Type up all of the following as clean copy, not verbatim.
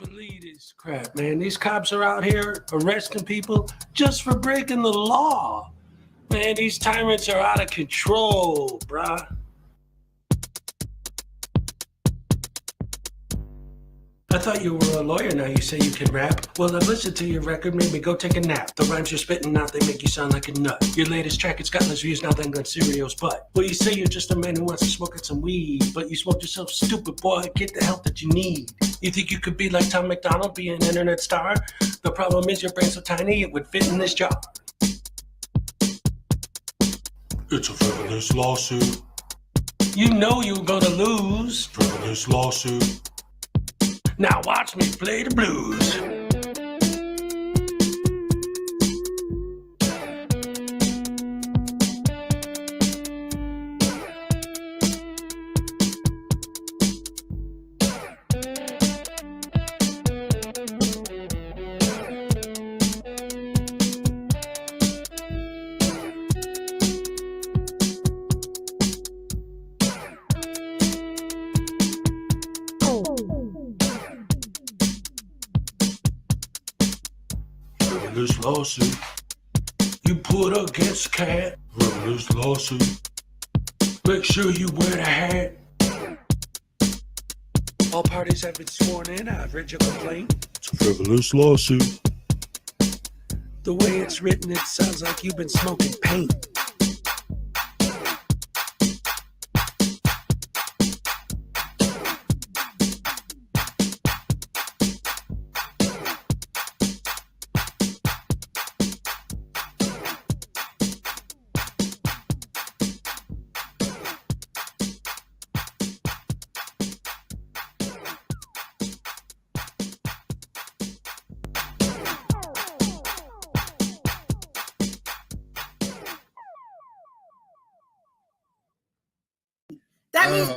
Believe this crap, man. These cops are out here arresting people just for breaking the law. Man, these tyrants are out of control, bruh. I thought you were a lawyer, now you say you can rap. Well, I've listened to your record, maybe go take a nap. The rhymes you're spitting out, they make you sound like a nut. Your latest track, it's got less views now than Gun Cereal's butt. Well, you say you're just a man who wants to smoke at some weed, but you smoked yourself stupid, boy, get the help that you need. You think you could be like Tom McDonald, be an internet star? The problem is your brain's so tiny, it would fit in this jar. It's a frivolous lawsuit. You know you're gonna lose. Frivolous lawsuit. Now watch me play the blues. Frivolous lawsuit. You put against a cat. Frivolous lawsuit. Make sure you wear the hat. All parties have been sworn in. I've read your complaint. It's a frivolous lawsuit. The way it's written, it sounds like you've been smoking paint. That means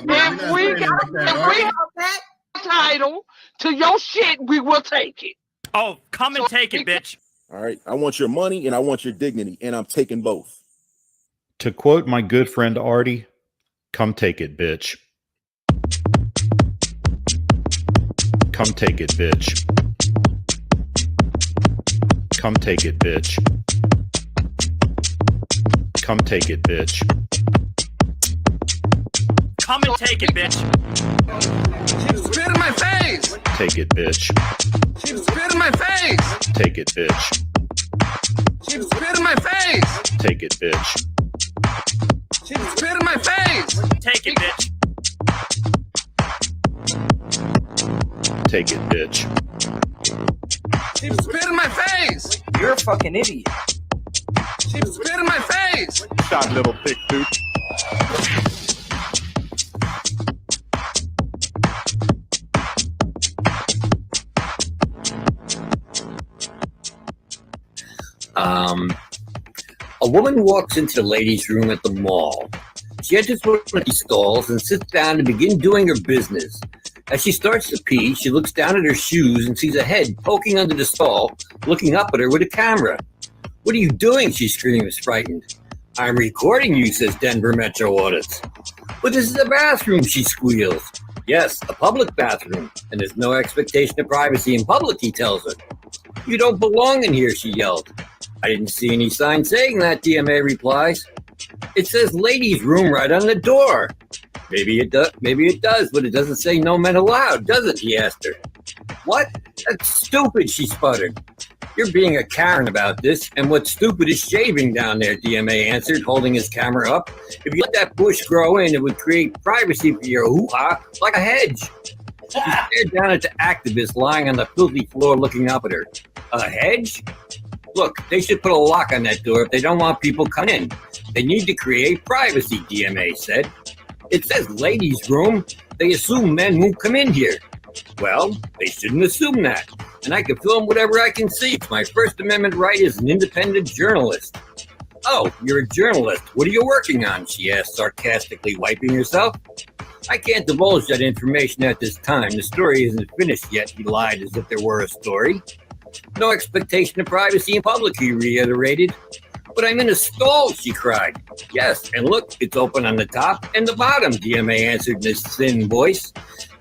If we have that title to your shit, we will take it. Oh, come and take it, bitch. All right. I want your money and I want your dignity, and I'm taking both. To quote my good friend Artie, come take it, bitch. Come take it, bitch. Come take it, bitch. Come take it, bitch. Come and take it, bitch. Spit in my face! Take it, bitch. Spit in my face! Take it, bitch. Spit in my face! Take it, bitch. Spit in my face! Take it, bitch. Take it, bitch. Spit in my face! you're a fucking idiot. Spit in my face! Shot little thick dude. A woman walks into the ladies' room at the mall. She enters one of these stalls and sits down to begin doing her business. As she starts to pee, she looks down at her shoes and sees a head poking under the stall, looking up at her with a camera. "What are you doing?" she screams, frightened. "I'm recording you," says Denver Metro Audits. "But this is a bathroom," she squeals. "Yes, a public bathroom, and there's no expectation of privacy in public," he tells her. "You don't belong in here," she yelled. "I didn't see any sign saying that," DMA replies. "It says ladies' room right on the door." Maybe it does, but it doesn't say no men allowed, does it?" he asked her. "What? That's stupid," she sputtered. "You're being a Karen about this, and what's stupid is shaving down there," DMA answered, holding his camera up. "If you let that bush grow in, it would create privacy for your hoo-ha like a hedge." She stared down at the activist lying on the filthy floor looking up at her. "A hedge? Look, they should put a lock on that door if they don't want people coming in. They need to create privacy," DMA said. "It says ladies' room. They assume men won't come in here." "Well, they shouldn't assume that. And I can film whatever I can see. It's my First Amendment right as an independent journalist." "Oh, you're a journalist. What are you working on?" she asked, sarcastically wiping herself. "I can't divulge that information at this time. The story isn't finished yet," he lied as if there were a story. "No expectation of privacy in public," he reiterated. But I'm in a stall, she cried. Yes, and look, it's open on the top and the bottom, DMA answered in his thin voice.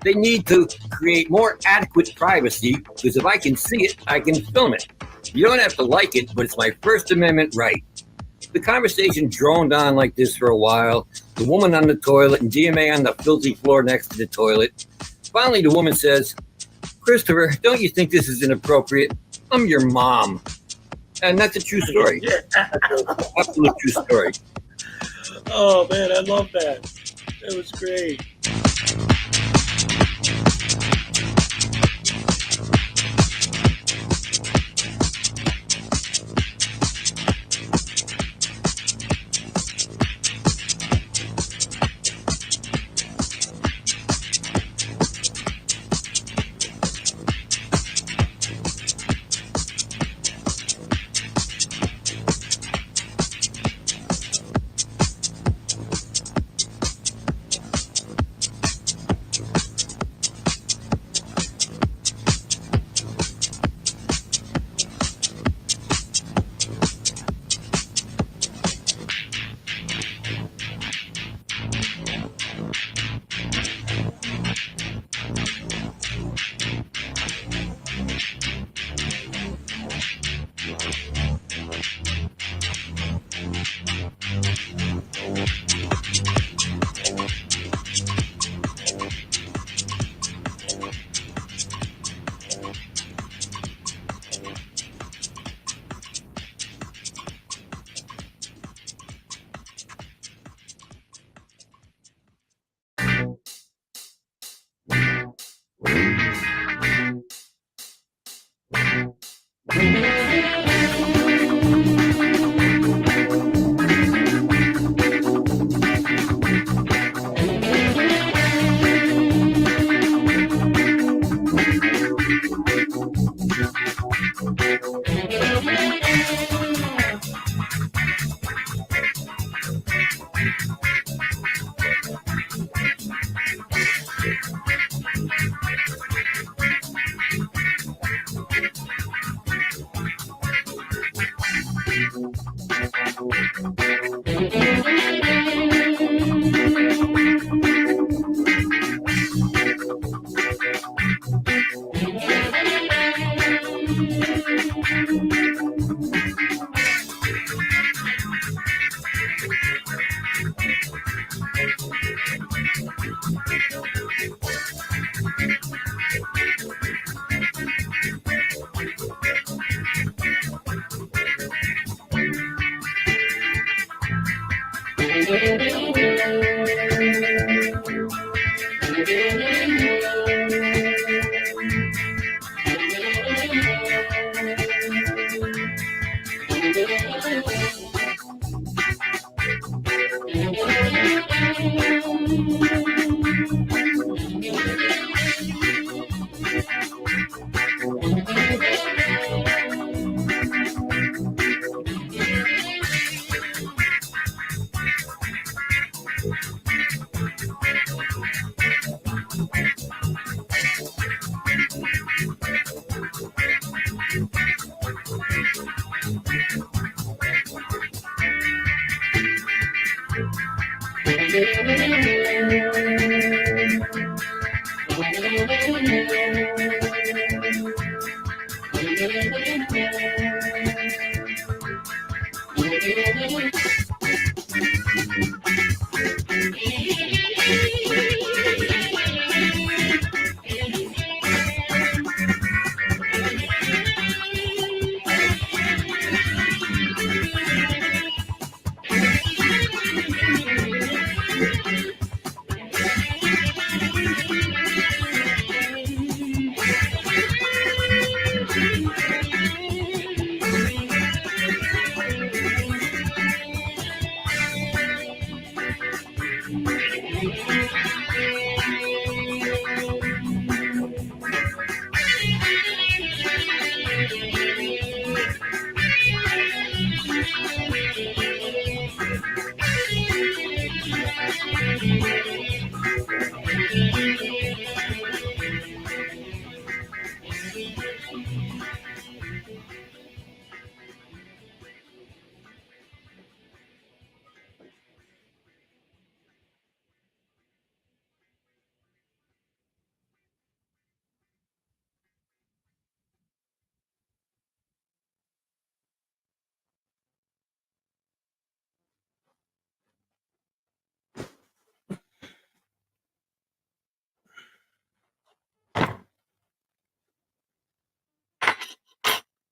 They need to create more adequate privacy because if I can see it, I can film it. You don't have to like it, but it's my First Amendment right. The conversation droned on like this for a while. The woman on the toilet and DMA on the filthy floor next to the toilet. Finally, the woman says, Christopher, don't you think this is inappropriate? I'm your mom. And that's a true story. Absolute true story. Oh, man, I love that. That was great.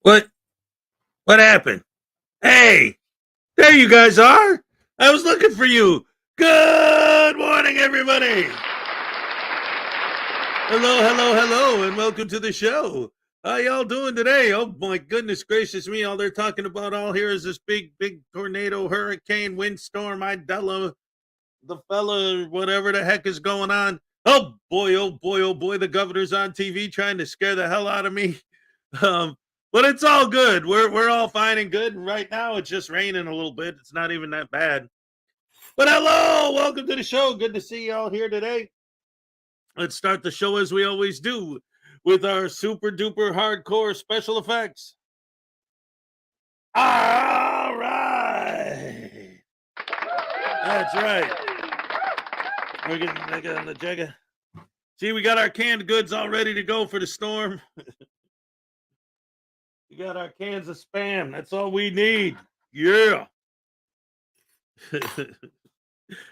What happened? Hey, there you guys are. I was looking for you. Good morning, everybody. Hello, and welcome to the show. How y'all doing today? Oh my goodness gracious me! All they're talking about all here is this big tornado, hurricane, windstorm, Idella, the fella, whatever the heck is going on. Oh boy, the governor's on TV trying to scare the hell out of me. But it's all good. We're all fine and good. And right now it's just raining a little bit. It's not even that bad. But hello, welcome to the show. Good to see y'all here today. Let's start the show as we always do with our super duper hardcore special effects. All right. That's right. We're getting on the jagger. See, we got our canned goods all ready to go for the storm. We got our cans of Spam. That's all we need. Yeah.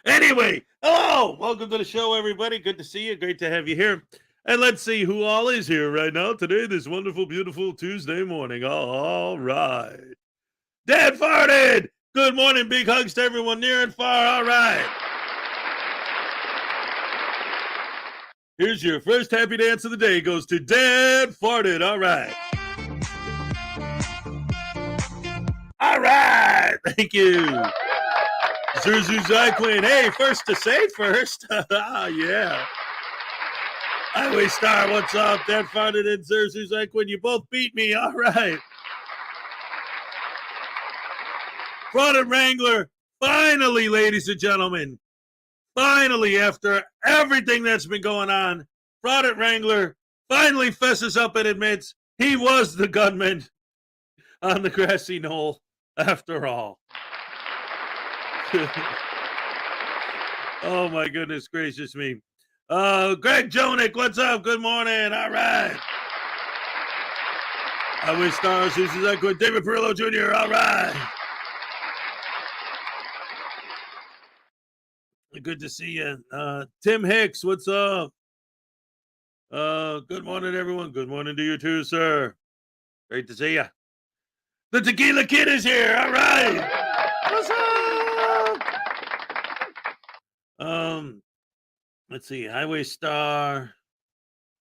Anyway, hello. Welcome to the show, everybody. Good to see you. Great to have you here. And let's see who all is here right now today, this wonderful, beautiful Tuesday morning. All right. Dad farted. Good morning. Big hugs to everyone near and far. All right. Here's your first happy dance of the day. Goes to Dad farted. All right. All right. Thank you. Hezokuai. Hey, first to say first. Yeah. Highway Star, what's up? Dad farted and Hezokuai. You both beat me. All right. Fraud Wrangler. Finally, ladies and gentlemen. Finally, after everything that's been going on, Fraud Wrangler finally fesses up and admits he was the gunman on the grassy knoll after all. Oh my goodness gracious me. Greg Jonick, what's up? Good morning. All right. I wish stars. This is David Perillo Jr. All right. Good to see you. Tim Hicks, what's up? Good morning, everyone. Good morning to you too, sir. Great to see you. The Tequila Kid is here. All right. What's up? Let's see. Highway Star.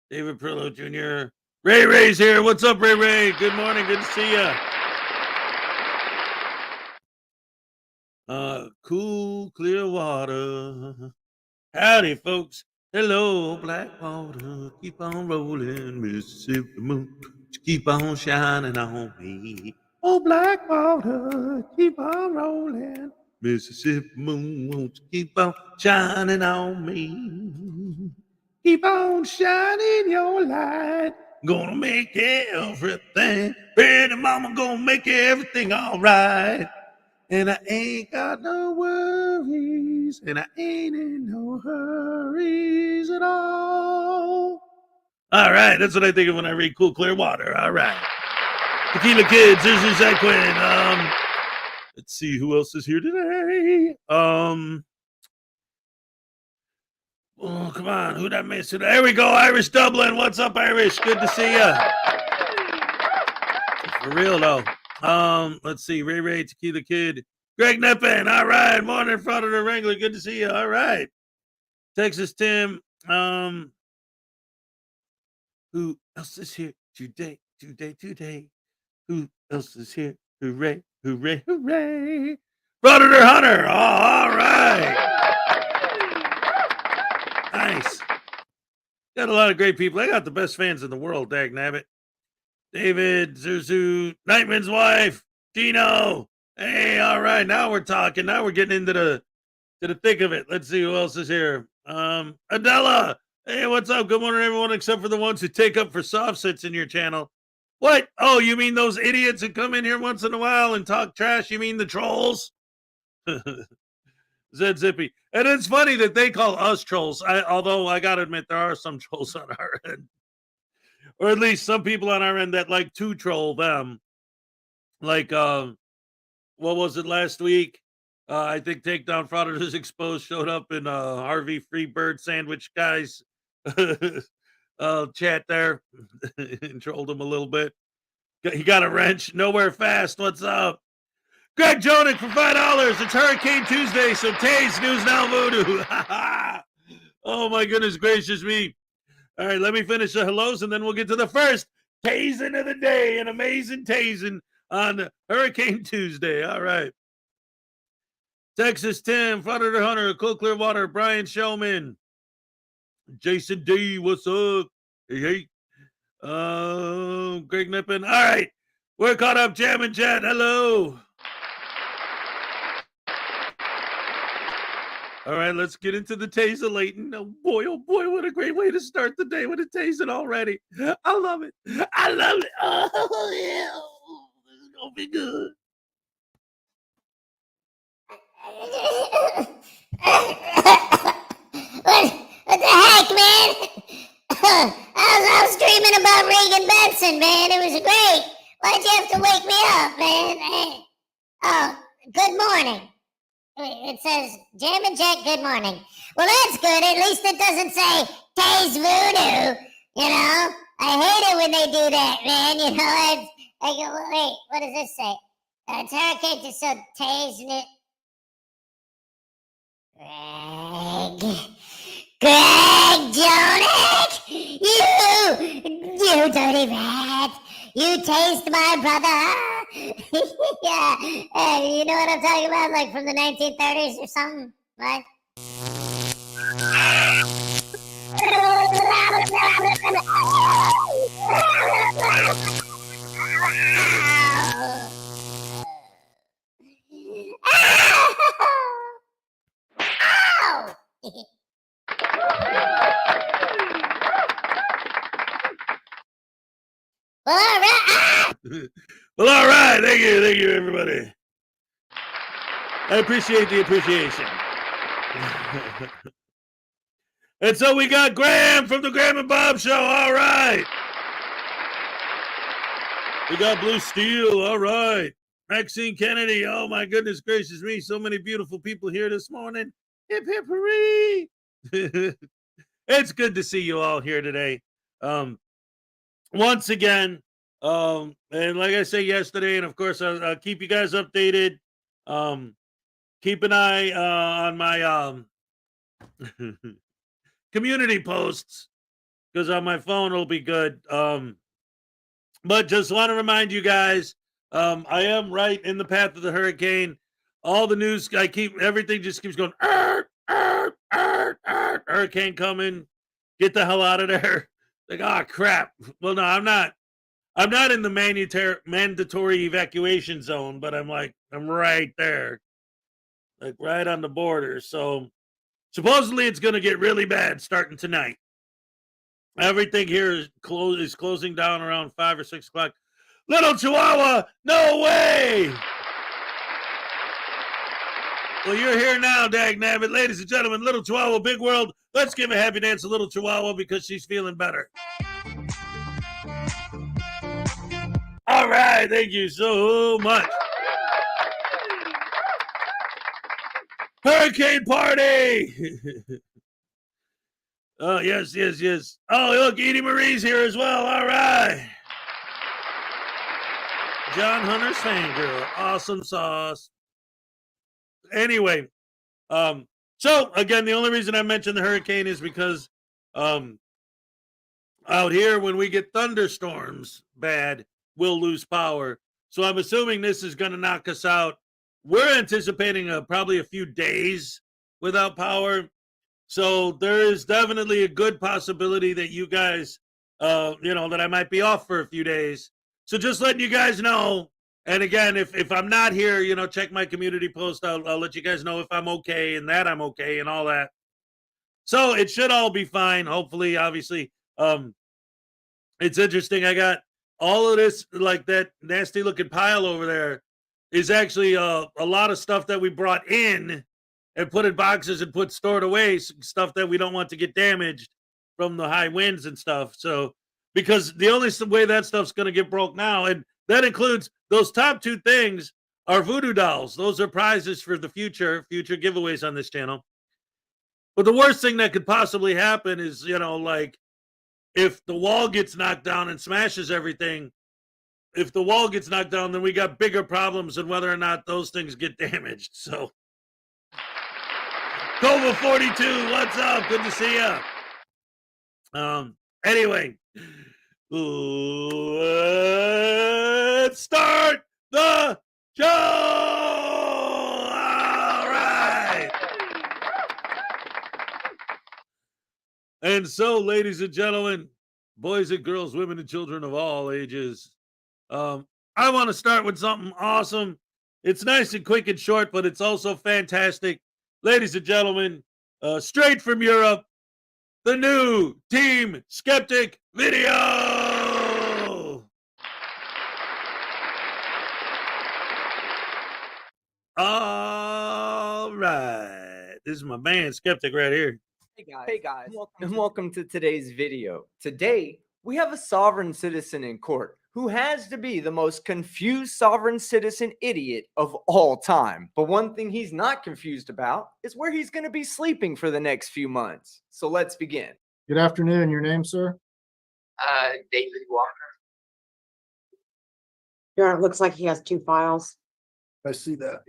David Perillo Jr. Ray's here. What's up, Ray? Good morning. Good to see you. Cool, clear water. Howdy, folks. Hello, Blackwater. Keep on rolling, Mississippi moon. Keep on shining on me. Oh, Blackwater, keep on rolling. Mississippi moon, won't you keep on shining on me? Keep on shining your light. Gonna make everything. Pretty mama gonna make everything all right. And I ain't got no worries. And I ain't in no hurries at all. All right, that's what I think of when I read Cool Clear Water. All right. Tequila Kids, here's Hezokuai. Let's see who else is here today. Oh, come on. Who'd I miss? There we go. Irish Dublin. What's up, Irish? Good to see you. For real, though. Let's see. Ray, Tequila Kid. Greg Neppen. All right. Morning, Frauditor Wrangler. Good to see you. All right. Texas Tim. Who else is here today? Who else is here? Hooray. Frauditor Hunter. Oh, all right. Nice. Got a lot of great people. I got the best fans in the world, dag nabbit. David, Zuzu, Nightman's wife, Dino. Hey, all right. Now we're talking. Now we're getting into the thick of it. Let's see who else is here. Adela. Hey, what's up? Good morning, everyone, except for the ones who take up for soft sits in your channel. What? Oh, you mean those idiots who come in here once in a while and talk trash? You mean the trolls? Zed Zippy. And it's funny that they call us trolls. Although I got to admit, there are some trolls on our end. Or at least some people on our end that like to troll them. Like, what was it last week? I think Takedown Frauditors Exposed showed up in Harvey Freebird Sandwich Guys chat there and trolled them a little bit. He got a wrench. Nowhere fast. What's up? Greg Jonick for $5. It's Hurricane Tuesday, so Tase News Now Voodoo. Oh, my goodness gracious me. All right, let me finish the hellos, and then we'll get to the first tasing of the day. An amazing tasing on Hurricane Tuesday. All right. Texas Tim, Frauditor Hunter, Cool Clearwater, Brian Showman, Jason D, what's up? Hey. Greg Nippon. All right, we're caught up. Jam and Jet, hello. All right, let's get into the taser-lating. Oh boy, what a great way to start the day with a tasing already. I love it. I love it. Oh, yeah. This is going to be good. What the heck, man? I was dreaming about Regan Benson, man. It was great. Why'd you have to wake me up, man? Oh, good morning. It says, Jam and Jet, good morning. Well, that's good. At least it doesn't say, Tase Voodoo. You know? I hate it when they do that, man. You know, I go, wait, what does this say? It's Hurricane to so Tase it. Greg Jonick! You dirty rat! You taste my brother! Yeah, you know what I'm talking about? Like from the 1930s or something, right? Ow! Well, all right. Well, all right. Thank you, everybody. I appreciate the appreciation. And so we got Graham from the Graham and Bob Show. All right. We got Blue Steel. All right. Maxine Kennedy. Oh, my goodness gracious me. So many beautiful people here this morning. Hip, hip, hooray. It's good to see you all here today. Once again, and like I said yesterday, and of course, I'll keep you guys updated. Keep an eye on my community posts, because on my phone it'll be good. But just want to remind you guys, I am right in the path of the hurricane. All the news, everything just keeps going, hurricane coming, get the hell out of there. Like, oh crap. Well, no, I'm not in the mandatory evacuation zone, but I'm right there, like right on the border. So supposedly it's going to get really bad starting tonight. Everything here is closing down around 5 or 6 o'clock. Little Chihuahua, no way. Well, you're here now, dagnabbit. Ladies and gentlemen, Little Chihuahua, Big World. Let's give a happy dance to Little Chihuahua because she's feeling better. All right, thank you so much. Hurricane party. Oh, yes. Oh, look, Edie Marie's here as well. All right. John Hunter's fangirl. Awesome sauce. Anyway, so again, the only reason I mentioned the hurricane is because out here when we get thunderstorms bad, we'll lose power. So I'm assuming this is going to knock us out. We're anticipating probably a few days without power. So there is definitely a good possibility that you guys, that I might be off for a few days. So just letting you guys know. And again, if I'm not here, check my community post. I'll let you guys know if I'm okay and that I'm okay and all that. So it should all be fine. Hopefully, obviously. It's interesting. I got all of this, like that nasty looking pile over there is actually a lot of stuff that we brought in and put in boxes and put stored away, stuff that we don't want to get damaged from the high winds and stuff. So, because the only way that stuff's going to get broke now, and that includes those top two things, are voodoo dolls. Those are prizes for the future giveaways on this channel. But the worst thing that could possibly happen is, like if the wall gets knocked down and smashes everything, if the wall gets knocked down, then we got bigger problems than whether or not those things get damaged. So, Cova 42, what's up? Good to see you. Anyway, let's start the show. All right. And so, ladies and gentlemen, boys and girls, women and children of all ages, I want to start with something awesome. It's nice and quick and short, but it's also fantastic. Ladies and gentlemen, straight from Europe, the new Team Skeptic video. All right. This is my man, Skeptic, right here. Hey guys, and welcome to today's video. Today, we have a sovereign citizen in court who has to be the most confused sovereign citizen idiot of all time. But one thing he's not confused about is where he's going to be sleeping for the next few months. So let's begin. Good afternoon. Your name, sir? David Walker. Your Honor, it looks like he has two files. I see that.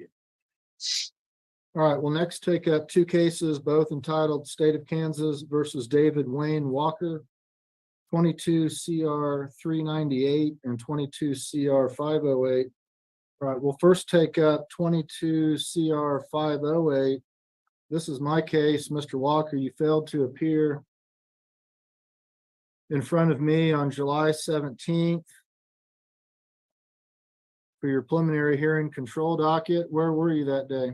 All right, we'll next take up two cases, both entitled State of Kansas versus David Wayne Walker, 22 CR 398 and 22 CR 508. All right, we'll first take up 22 CR 508. This is my case. Mr. Walker, you failed to appear in front of me on July 17th for your preliminary hearing control docket. Where were you that day?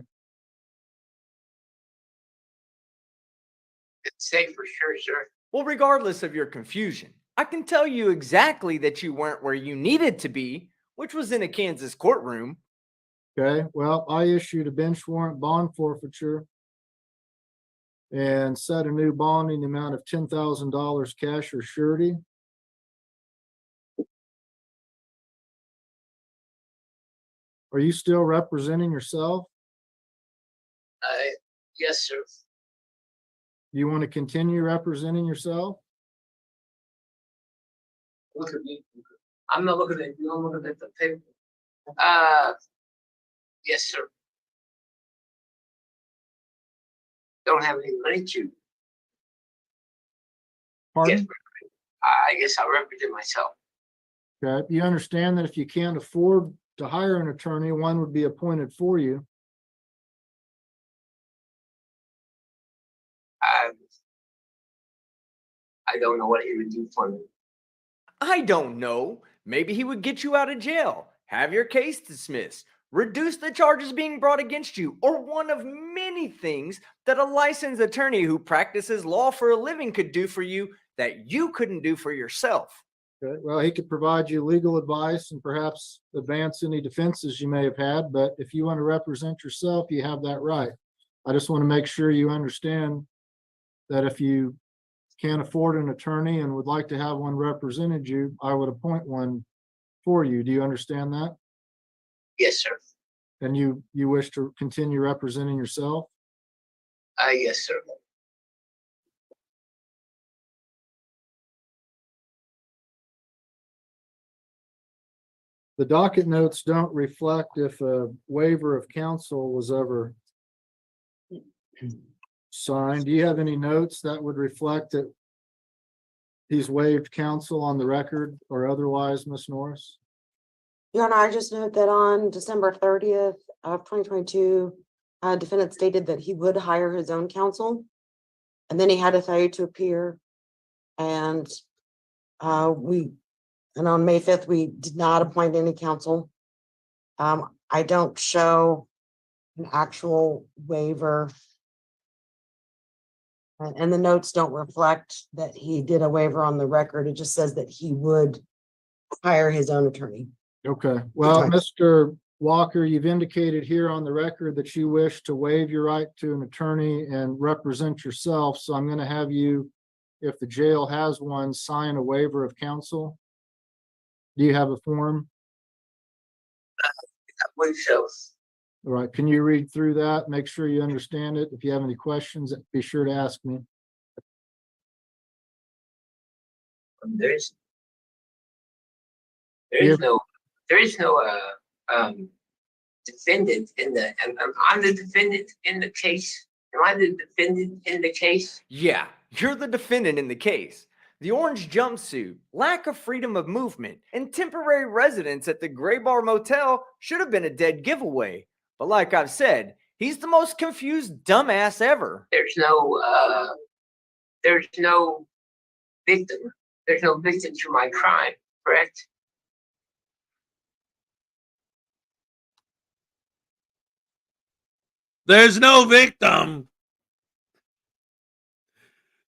Say for sure, sir. Well, regardless of your confusion, I can tell you exactly that you weren't where you needed to be, which was in a Kansas courtroom. Okay, well, I issued a bench warrant bond forfeiture and set a new bond in the amount of $10,000 cash or surety. Are you still representing yourself? Yes, sir. You want to continue representing yourself? Look at me. I'm not looking at you. I'm looking at the paper. Yes, sir. Don't have any money to. Pardon? I guess I'll represent myself. Okay, you understand that if you can't afford to hire an attorney, one would be appointed for you. I don't know what he would do for me. I don't know. Maybe he would get you out of jail, have your case dismissed, reduce the charges being brought against you, or one of many things that a licensed attorney who practices law for a living could do for you that you couldn't do for yourself. Okay, well, he could provide you legal advice and perhaps advance any defenses you may have had, but if you want to represent yourself, you have that right. I just want to make sure you understand that if you can't afford an attorney and would like to have one represented you, I would appoint one for you. Do you understand that? Yes, sir. And you wish to continue representing yourself? Yes, sir. The docket notes don't reflect if a waiver of counsel was ever signed. Do you have any notes that would reflect that he's waived counsel on the record or otherwise, Ms. Norris? Your Honor, I just note that on December 30th of 2022, defendant stated that he would hire his own counsel, and then he had a failure to appear. And on May 5th, we did not appoint any counsel. I don't show an actual waiver. And the notes don't reflect that he did a waiver on the record. It just says that he would hire his own attorney. Okay, well, Mr. Walker, you've indicated here on the record that you wish to waive your right to an attorney and represent yourself. So I'm going to have you, if the jail has one, sign a waiver of counsel. Do you have a form? I believe so. All right, can you read through that? Make sure you understand it. If you have any questions, be sure to ask me. There's no there is no defendant in the. I'm the defendant in the case. Am I the defendant in the case? Yeah, you're the defendant in the case. The orange jumpsuit, lack of freedom of movement, and temporary residence at the Gray Bar Motel should have been a dead giveaway. But like I've said, he's the most confused dumbass ever. There's no victim. There's no victim to my crime, correct? There's no victim.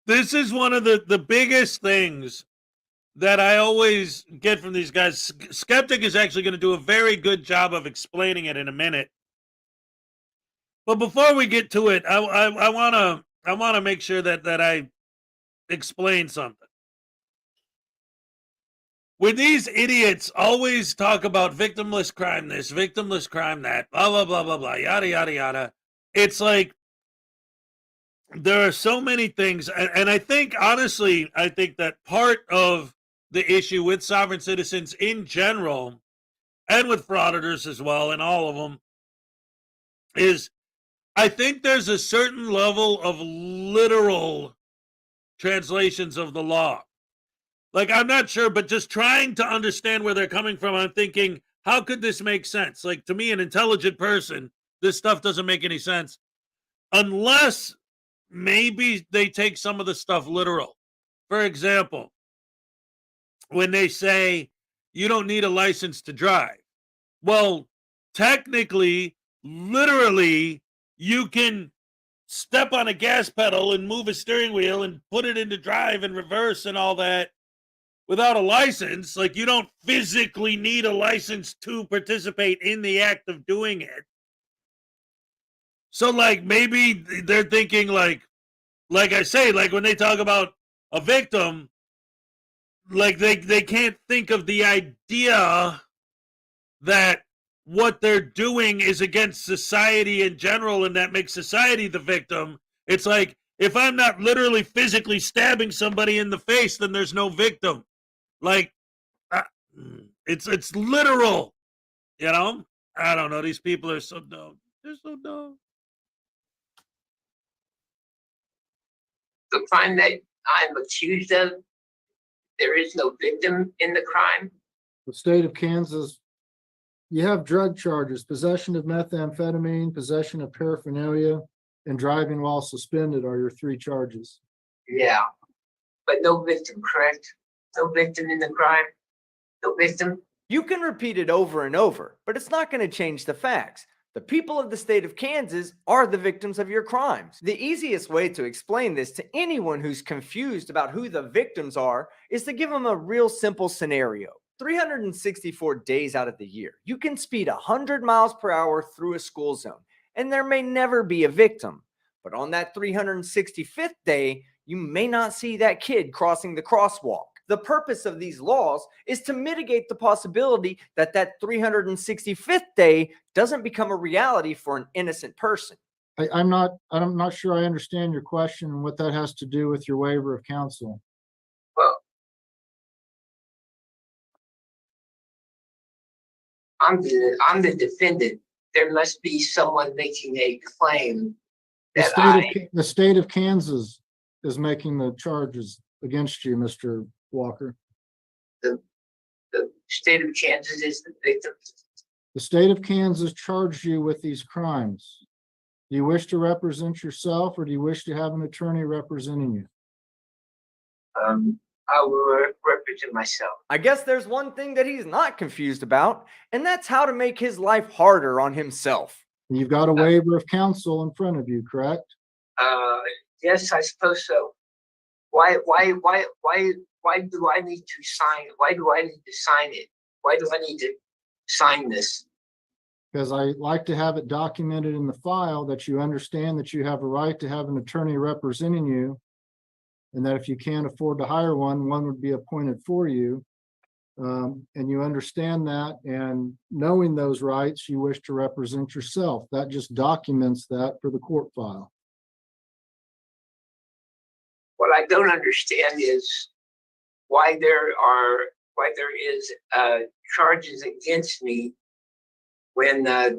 This is one of the biggest things that I always get from these guys. Skeptic is actually going to do a very good job of explaining it in a minute. But before we get to it, I want to make sure that I explain something. When these idiots always talk about victimless crime this, victimless crime that, blah, blah, blah, blah, blah, yada, yada, yada, it's like there are so many things. And I think, honestly, I think that part of the issue with sovereign citizens in general, and with frauditors as well, and all of them, is I think there's a certain level of literal translations of the law. Like, I'm not sure, but just trying to understand where they're coming from, I'm thinking, how could this make sense? Like, to me, an intelligent person, this stuff doesn't make any sense. Unless maybe they take some of the stuff literal. For example, when they say you don't need a license to drive. Well, technically, literally, you can step on a gas pedal and move a steering wheel and put it into drive and reverse and all that without a license. Like, you don't physically need a license to participate in the act of doing it. So, like, maybe they're thinking, like I say, like, when they talk about a victim, like, they can't think of the idea that what they're doing is against society in general, and that makes society the victim. It's like, if I'm not literally physically stabbing somebody in the face, then there's no victim. Like, it's literal, you know? I don't know. These people are so dumb. They're so dumb. The crime that I'm accused of, there is no victim in the crime. The state of Kansas, you have drug charges, possession of methamphetamine, possession of paraphernalia, and driving while suspended are your 3 charges. Yeah, but no victim, correct? No victim in the crime? No victim? You can repeat it over and over, but it's not going to change the facts. The people of the state of Kansas are the victims of your crimes. The easiest way to explain this to anyone who's confused about who the victims are is to give them a real simple scenario. 364 days out of the year, you can speed 100 miles per hour through a school zone, and there may never be a victim. But on that 365th day, you may not see that kid crossing the crosswalk. The purpose of these laws is to mitigate the possibility that that 365th day doesn't become a reality for an innocent person. I'm not sure I understand your question and what that has to do with your waiver of counsel. Well, I'm the defendant. There must be someone making a claim that The state of Kansas is making the charges against you, Mr. Walker. The state of Kansas is the victim. The state of Kansas charged you with these crimes. Do you wish to represent yourself, or do you wish to have an attorney representing you? I will represent myself. I guess there's one thing that he's not confused about, and that's how to make his life harder on himself. You've got a waiver of counsel in front of you, correct? Yes, I suppose so. Why do I need to sign? Why do I need to sign it? Why do I need to sign this? Because I like to have it documented in the file that you understand that you have a right to have an attorney representing you, and that if you can't afford to hire one would be appointed for you. And you understand that, and knowing those rights, you wish to represent yourself. That just documents that for the court file. What I don't understand is why there is charges against me when there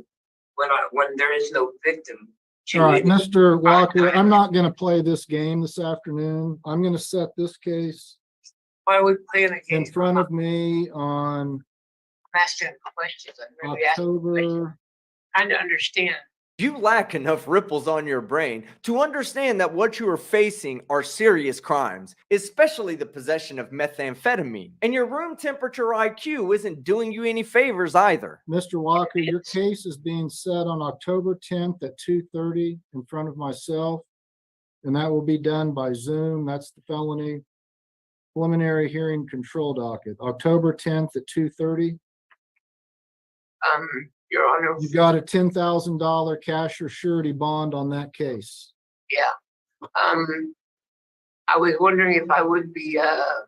is no victim. All right, Mr. Walker, I'm not going to play this game this afternoon. I'm going to set this case Why are we playing a game? in front of me on I'm asking questions. I'm really asking questions. October. Trying to understand. You lack enough ripples on your brain to understand that what you are facing are serious crimes, especially the possession of methamphetamine. And your room temperature IQ isn't doing you any favors either. Mr. Walker, your case is being set on October 10th at 2:30 in front of myself, and that will be done by Zoom. That's the felony preliminary hearing control docket, October 10th at 2:30. Your Honor. You got a $10,000 cash or surety bond on that case. Yeah. I was wondering if I would be able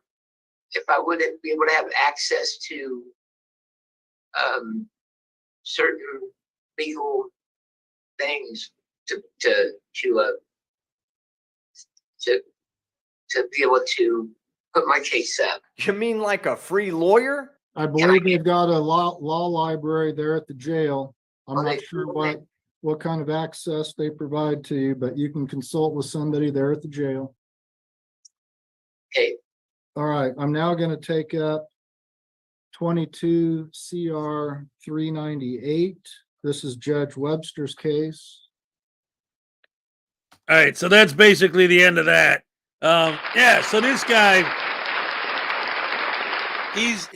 to have access to certain legal things to be able to put my case up. You mean like a free lawyer? I believe they've got a law library there at the jail. I'm not sure what kind of access they provide to you, but you can consult with somebody there at the jail. Okay. All right, I'm now going to take up 22 CR 398. This is Judge Webster's case. All right, so that's basically the end of that. Yeah, so this guy, he's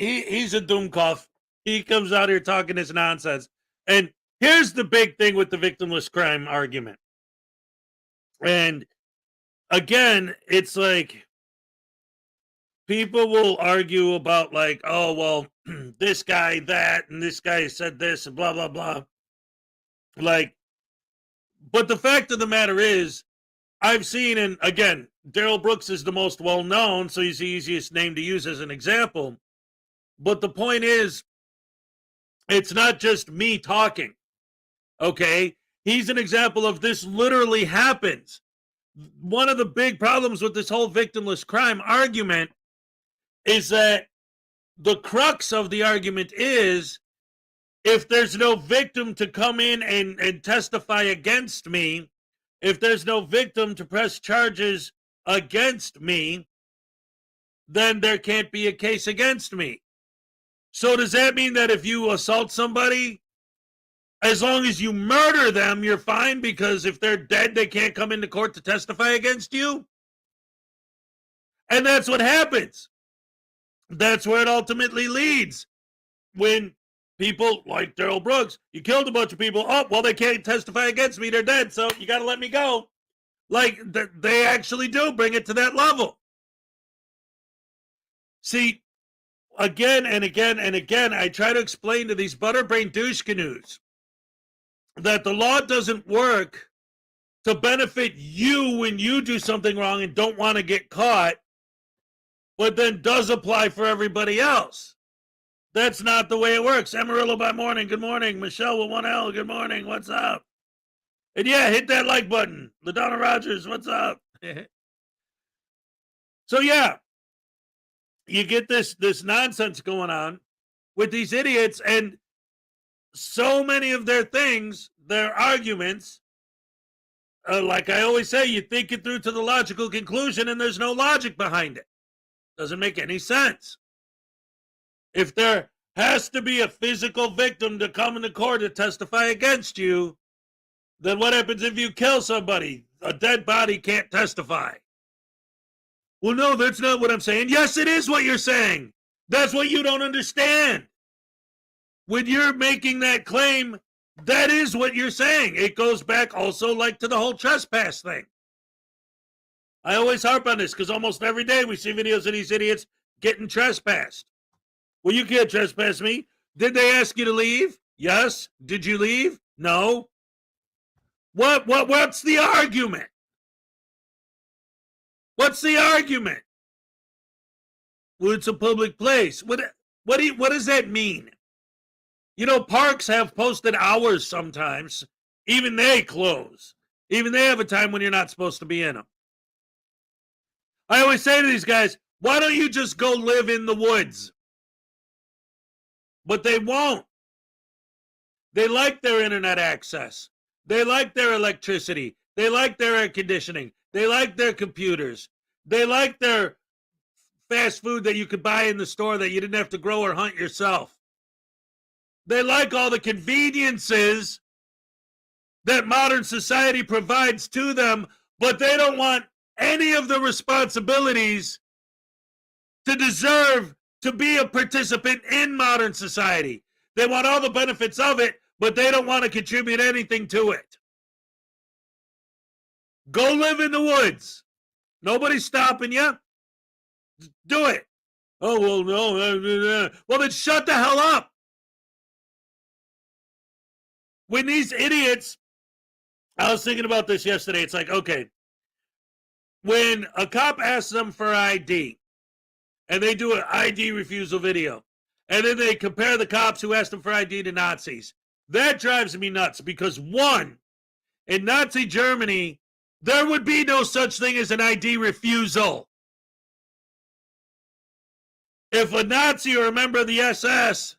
a doomcough. He comes out here talking this nonsense. And here's the big thing with the victimless crime argument. And again, it's like people will argue about like, oh, well, this guy, that, and this guy said this and blah, blah, blah. Like, but the fact of the matter is, I've seen, and again, Daryl Brooks is the most well-known, so he's the easiest name to use as an example. But the point is, it's not just me talking, okay? He's an example of this literally happens. One of the big problems with this whole victimless crime argument is that the crux of the argument is, if there's no victim to come in and testify against me, if there's no victim to press charges against me, then there can't be a case against me. So does that mean that if you assault somebody, as long as you murder them, you're fine, because if they're dead, they can't come into court to testify against you? And that's what happens. That's where it ultimately leads. When people like Daryl Brooks, you killed a bunch of people. Oh, well, they can't testify against me. They're dead, so you got to let me go. Like, they actually do bring it to that level. See, again and again and again, I try to explain to these butterbrain douche canoes that the law doesn't work to benefit you when you do something wrong and don't want to get caught, but then does apply for everybody else. That's not the way it works. Amarillo by morning, good morning. Michelle with 1L, good morning. What's up? And yeah, hit that like button. LaDonna Rogers, what's up? So yeah, you get this nonsense going on with these idiots, and so many of their things, their arguments, like I always say, you think it through to the logical conclusion and there's no logic behind it. Doesn't make any sense. If there has to be a physical victim to come into court to testify against you, then what happens if you kill somebody? A dead body can't testify. Well, no, that's not what I'm saying. Yes, it is what you're saying. That's what you don't understand. When you're making that claim, that is what you're saying. It goes back also like to the whole trespass thing. I always harp on this because almost every day we see videos of these idiots getting trespassed. Well, you can't trespass me. Did they ask you to leave? Yes. Did you leave? No. What's the argument? What's the argument? Well, it's a public place. What does that mean? You know, parks have posted hours sometimes. Even they close. Even they have a time when you're not supposed to be in them. I always say to these guys, why don't you just go live in the woods? but they won't. They like their internet access. They like their electricity. They like their air conditioning. They like their computers. They like their fast food that you could buy in the store that you didn't have to grow or hunt yourself. They like all the conveniences that modern society provides to them, but they don't want any of the responsibilities to deserve to be a participant in modern society. They want all the benefits of it, but they don't want to contribute anything to it. Go live in the woods. Nobody's stopping you. Do it. Oh, well, no. Well, then shut the hell up. When these idiots, I was thinking about this yesterday. It's like, okay, when a cop asks them for ID, and they do an ID refusal video, and then they compare the cops who asked them for ID to Nazis, that drives me nuts because, one, in Nazi Germany, there would be no such thing as an ID refusal. If a Nazi or a member of the SS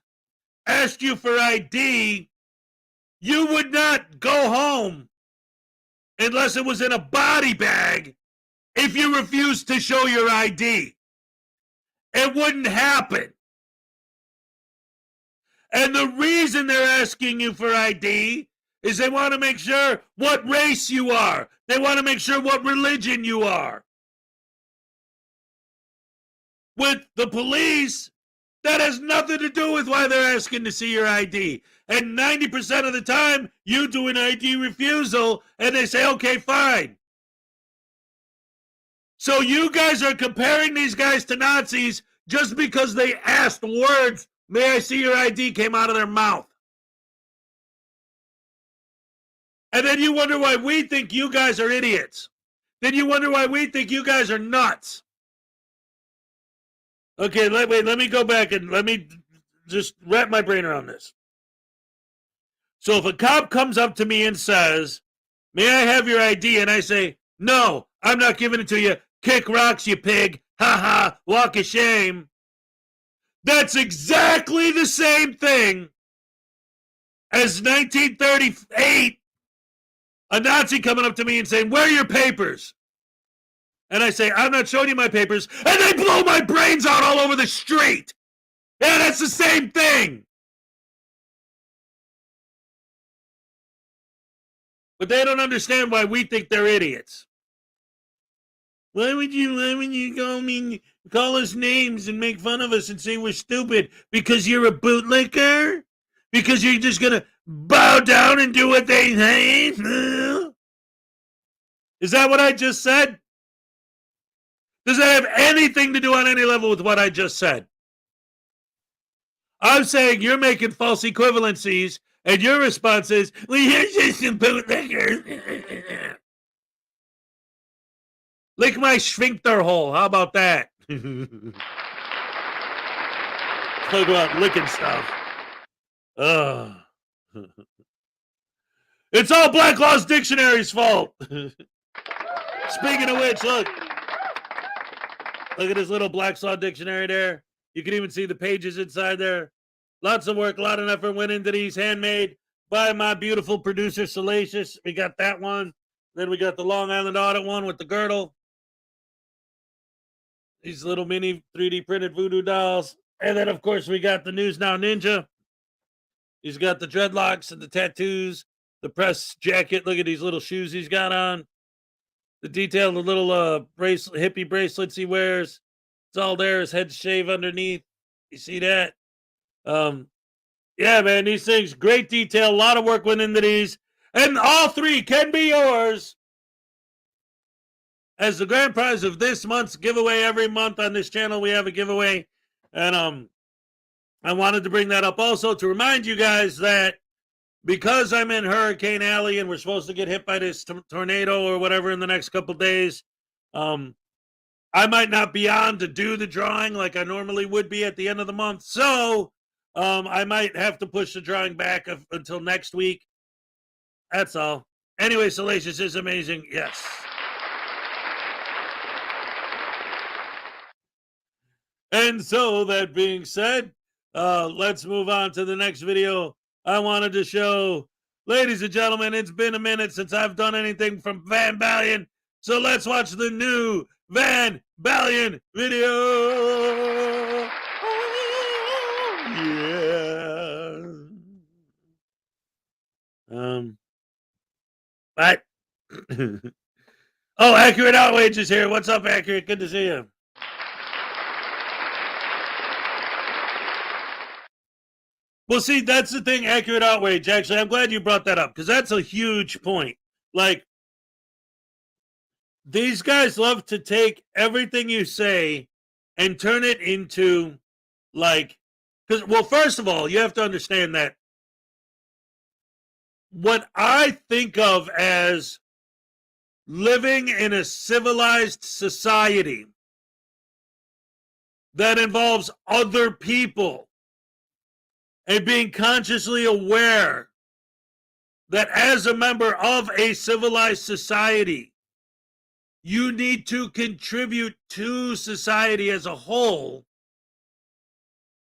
asked you for ID, you would not go home unless it was in a body bag if you refused to show your ID. It wouldn't happen. And the reason they're asking you for ID is they want to make sure what race you are. They want to make sure what religion you are. With the police, that has nothing to do with why they're asking to see your ID. And 90% of the time, you do an ID refusal, and they say, okay, fine. So you guys are comparing these guys to Nazis just because they asked words, may I see your ID, came out of their mouth. And then you wonder why we think you guys are idiots. Then you wonder why we think you guys are nuts. Okay, let me go back and let me just wrap my brain around this. So if a cop comes up to me and says, may I have your ID? And I say, no, I'm not giving it to you. Kick rocks, you pig. Ha ha, walk of shame. That's exactly the same thing as 1938, a Nazi coming up to me and saying, where are your papers? And I say, I'm not showing you my papers. And they blow my brains out all over the street. Yeah, that's the same thing. But they don't understand why we think they're idiots. Why would you call us names and make fun of us and say we're stupid? Because you're a bootlicker? Because you're just going to bow down and do what they say? Is that what I just said? Does that have anything to do on any level with what I just said? I'm saying you're making false equivalencies, and your response is, well, you're just a bootlicker. Lick my sphincter hole. How about that? Talk about licking stuff. Ugh. It's all Black Law's Dictionary's fault. Speaking of which, look. Look at this little Black's Law Dictionary there. You can even see the pages inside there. Lots of work, a lot of effort went into these, handmade by my beautiful producer, Salacious. We got that one. Then we got the Long Island Audit one with the girdle. These little mini 3D printed voodoo dolls. And then, of course, we got the News Now Ninja. He's got the dreadlocks and the tattoos, the press jacket. Look at these little shoes he's got on. The detail, the little hippie bracelets he wears. It's all there. His head shave underneath. You see that? Yeah, man, these things, great detail. A lot of work went into these. And all three can be yours as the grand prize of this month's giveaway. Every month on this channel, we have a giveaway. And I wanted to bring that up also to remind you guys that because I'm in Hurricane Alley and we're supposed to get hit by this tornado or whatever in the next couple days, I might not be on to do the drawing like I normally would be at the end of the month. So I might have to push the drawing back until next week. That's all. Anyway, Salacious is amazing. Yes. And so that being said, Let's move on to the next video. I wanted to show, ladies and gentlemen, it's been a minute since I've done anything from Van Balian. So let's watch the new Van Balian video. Yeah. What? Oh, Accurate Outrage is here. What's up, Accurate? Good to see you. Well, see, that's the thing, Accurate Outrage. Actually, I'm glad you brought that up because that's a huge point. Like, these guys love to take everything you say and turn it into, like, because, well, first of all, you have to understand that what I think of as living in a civilized society that involves other people and being consciously aware that as a member of a civilized society, you need to contribute to society as a whole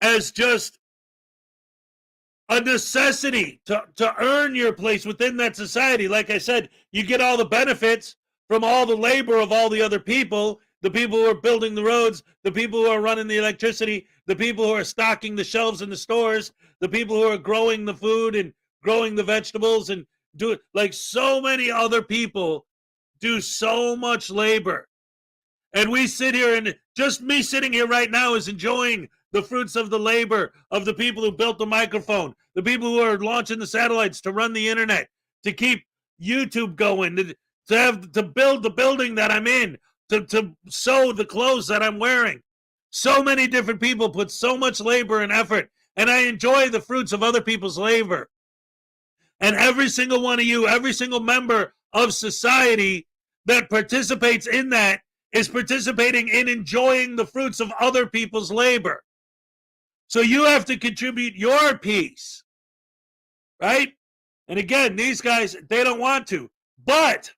as just a necessity to earn your place within that society. Like I said, you get all the benefits from all the labor of all the other people, the people who are building the roads, the people who are running the electricity, the people who are stocking the shelves in the stores, the people who are growing the food and growing the vegetables and do it. Like, so many other people do so much labor. And we sit here, and just me sitting here right now is enjoying the fruits of the labor of the people who built the microphone, the people who are launching the satellites to run the internet, to keep YouTube going, to build the building that I'm in, to sew the clothes that I'm wearing. So many different people put so much labor and effort, and I enjoy the fruits of other people's labor. And every single one of you, every single member of society that participates in that is participating in enjoying the fruits of other people's labor. So you have to contribute your piece, right? And again, these guys, they don't want to, but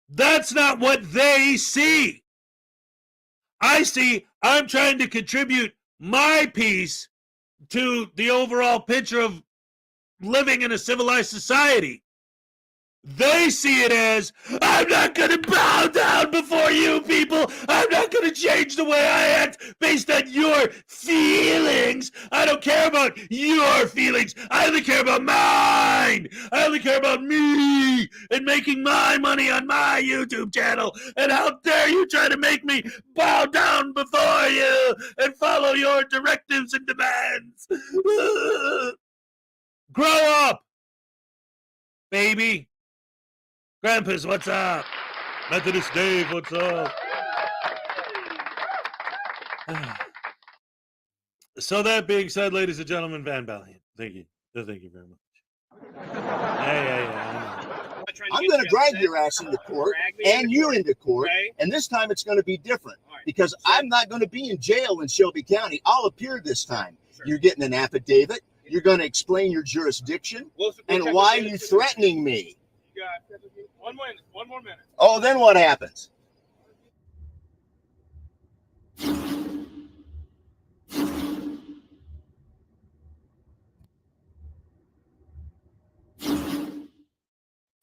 that's not what they see. I see I'm trying to contribute my piece to the overall picture of living in a civilized society. They see it as, I'm not going to bow down before you people. I'm not going to change the way I act based on your feelings. I don't care about your feelings. I only care about mine. I only care about me and making my money on my YouTube channel. And how dare you try to make me bow down before you and follow your directives and demands. Grow up, baby. Grampus, what's up? Methodist Dave, what's up? So that being said, ladies and gentlemen, Van Balian, thank you. Thank you very much. I'm going to drag your ass into court and you into court, and this time it's going to be different because I'm not going to be in jail in Shelby County. I'll appear this time. You're getting an affidavit. You're going to explain your jurisdiction and why you're threatening me. One more minute. Oh, then what happens?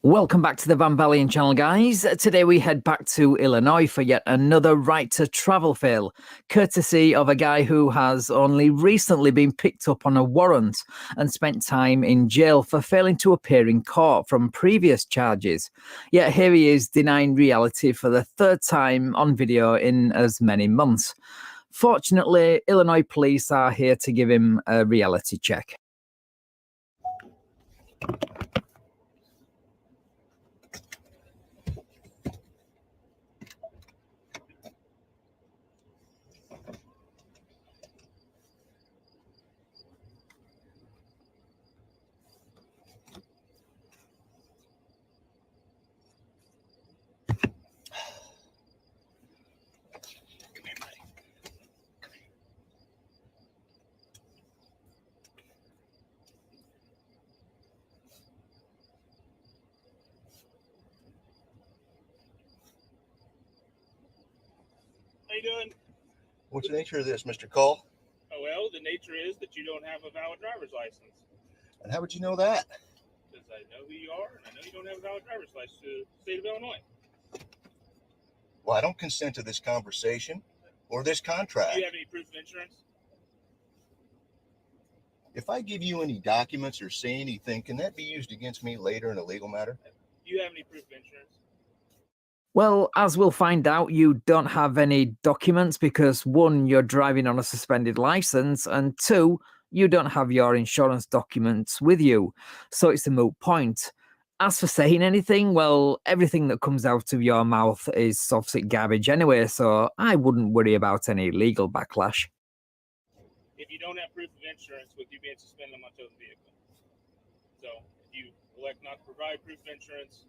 Welcome back to the Van Balian channel, guys. Today we head back to Illinois for yet another right to travel fail, courtesy of a guy who has only recently been picked up on a warrant and spent time in jail for failing to appear in court from previous charges. Yet here he is denying reality for the third time on video in as many months. Fortunately, Illinois police are here to give him a reality check. How you doing? What's the nature of this, Mr. Cole? Oh, well, the nature is that you don't have a valid driver's license. And how would you know that? Because I know who you are, and I know you don't have a valid driver's license to the state of Illinois. Well, I don't consent to this conversation or this contract. Do you have any proof of insurance? If I give you any documents or say anything, can that be used against me later in a legal matter? Do you have any proof of insurance? Well, as we'll find out, you don't have any documents because 1, you're driving on a suspended license, and 2, you don't have your insurance documents with you. So it's a moot point. As for saying anything, well, everything that comes out of your mouth is obviously garbage anyway, so I wouldn't worry about any legal backlash. If you don't have proof of insurance with you being suspended on my tow vehicle. So if you elect not to provide proof of insurance,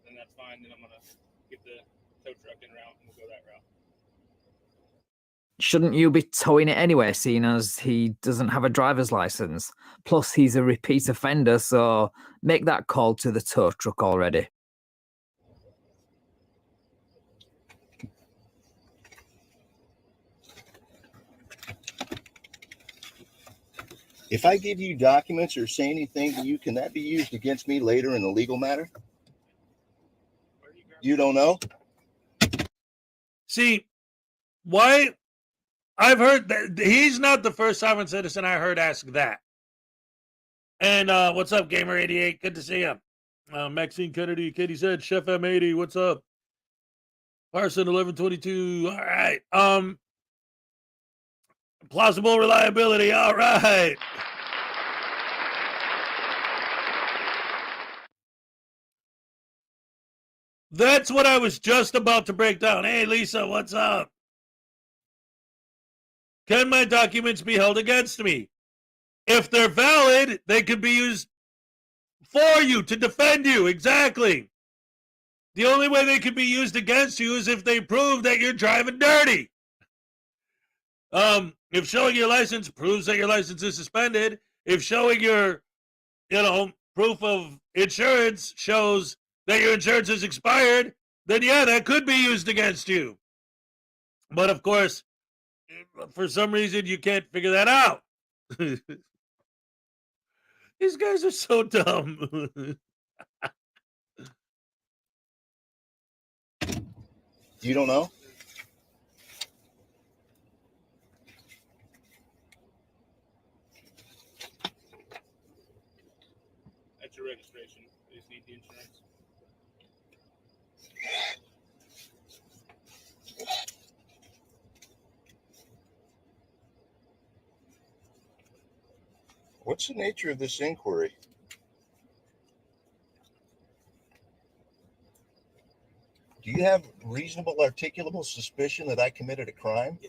then that's fine. Then I'm going to get the tow truck en route and we'll go that route. Shouldn't you be towing it anyway, seeing as he doesn't have a driver's license? Plus, he's a repeat offender, so make that call to the tow truck already. If I give you documents or say anything to you, can that be used against me later in a legal matter? You don't know? See, why? I've heard that he's not the first sovereign citizen I heard ask that. And what's up, Gamer88? Good to see you. Maxine Kennedy, Katie said, Chef M80, what's up? Parson 1122, all right. Plausible reliability, all right. That's what I was just about to break down. Hey, Lisa, what's up? Can my documents be held against me? If they're valid, they could be used for you, to defend you. Exactly. The only way they could be used against you is if they prove that you're driving dirty. If showing your license proves that your license is suspended, if showing your, proof of insurance shows that your insurance is expired, then yeah, that could be used against you. But of course, for some reason, you can't figure that out. These guys are so dumb. You don't know? That's your registration. You just need the insurance. What's the nature of this inquiry? Do you have reasonable articulable suspicion that I committed a crime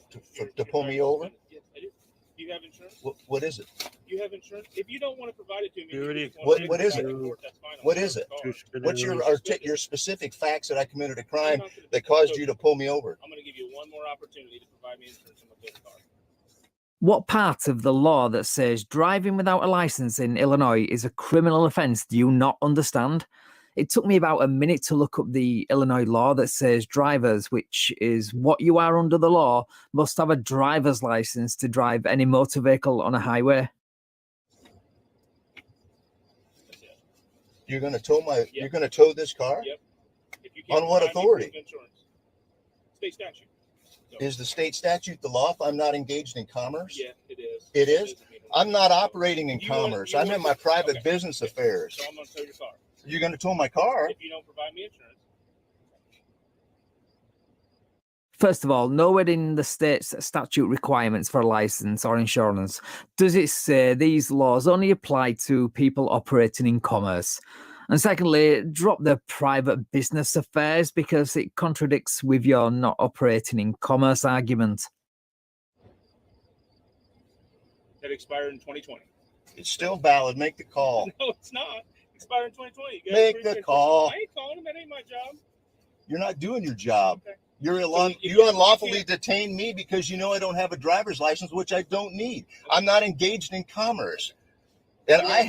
to pull me over? Yes, I do. Do you have insurance? What is it? You have insurance? If you don't want to provide it to me, What is it? What is it? What's your specific facts that I committed a crime that caused you to pull me over? I'm going to give you one more opportunity to provide me insurance on my car. What part of the law that says driving without a license in Illinois is a criminal offense do you not understand? It took me about a minute to look up the Illinois law that says drivers, which is what you are under the law, must have a driver's license to drive any motor vehicle on a highway. You're going to tow you're going to tow this car? Yep. If you can't On what provide me authority? proof of insurance. State statute. So, Is the state statute the law if I'm not engaged in commerce? yeah, it is. It is? I'm not operating in You want- commerce. you I'm want- in my private okay. business affairs. So I'm going to tow your car. You're going to tow my car? If you don't provide me insurance. First of all, nowhere in the state's statute requirements for a license or insurance does it say these laws only apply to people operating in commerce. And secondly, drop the private business affairs because it contradicts with your not operating in commerce argument. That expired in 2020. It's still valid. Make the call. No, it's not. Expired in 2020. You Make guys the call. I ain't calling him. That ain't my job. You're not doing your job. Okay. You unlawfully detained me because you know I don't have a driver's license, which I don't need. I'm not engaged in commerce, and I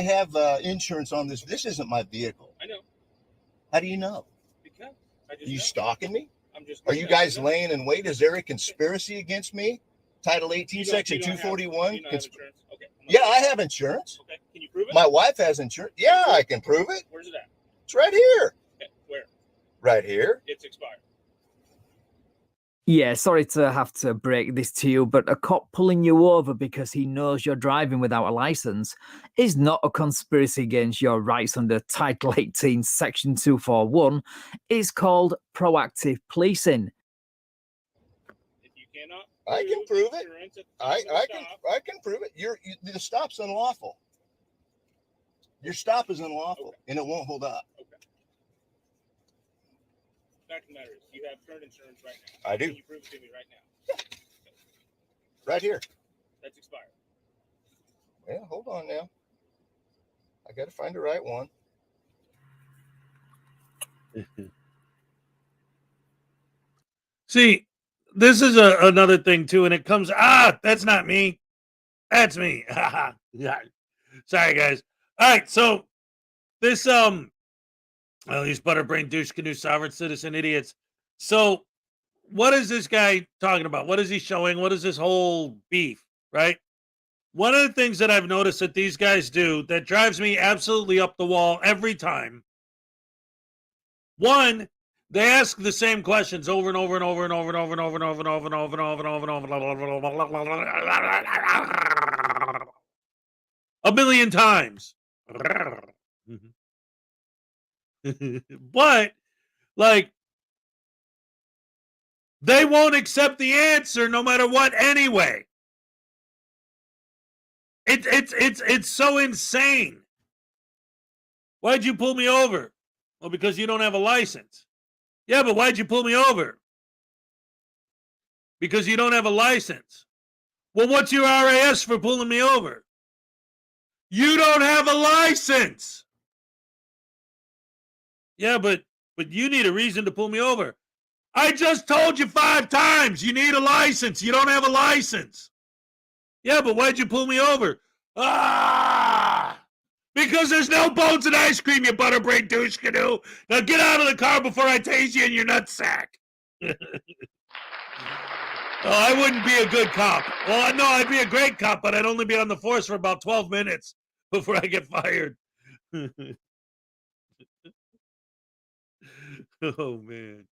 have insurance on this. This isn't my vehicle. I know. How do you know? Because I Are just you know. stalking me? I'm just. Are you guys laying in wait? Is there a conspiracy against me? Title 18, Section you don't 241. have insurance? Okay. Yeah, I have insurance. Okay. Can you prove it? My wife has insurance. Yeah, I can prove it. Where's it at? It's right here. Okay. Where? Right here. It's expired. Yeah, sorry to have to break this to you, but a cop pulling you over because he knows you're driving without a license is not a conspiracy against your rights under Title 18, Section 241. It's called proactive policing. If you cannot, I can prove it. insurance at the I time of the can stop, I can prove it. The stop's unlawful. Your stop is unlawful, and it won't hold up. Okay. Fact of the matter is, you have current insurance right now. I do. Can you prove it to me right now? Right here. That's expired. Well, hold on now. I got to find the right one. See, this is another thing too, and it comes. That's not me. That's me. Yeah. Sorry, guys. All right, so this well, these butterbrain douche canoe sovereign citizen idiots. So, what is this guy talking about? What is he showing? What is this whole beef? Right. One of the things that I've noticed that these guys do that drives me absolutely up the wall every time. One, they ask the same questions over and over and over and over and over and over and over and over and over and over and over and over and over a million times. But like they won't accept the answer no matter what anyway. It's so insane. Why'd you pull me over? Well, because you don't have a license. Yeah, but why'd you pull me over? Because you don't have a license. Well, what's your RAS for pulling me over? You don't have a license. Yeah, but you need a reason to pull me over. I just told you 5 times you need a license. You don't have a license. Yeah, but why'd you pull me over? Because there's no bones in ice cream, you butterbrain douche canoe. Now get out of the car before I tase you in your nutsack. Oh, I wouldn't be a good cop. Well, no, I'd be a great cop, but I'd only be on the force for about 12 minutes before I get fired. Oh, man.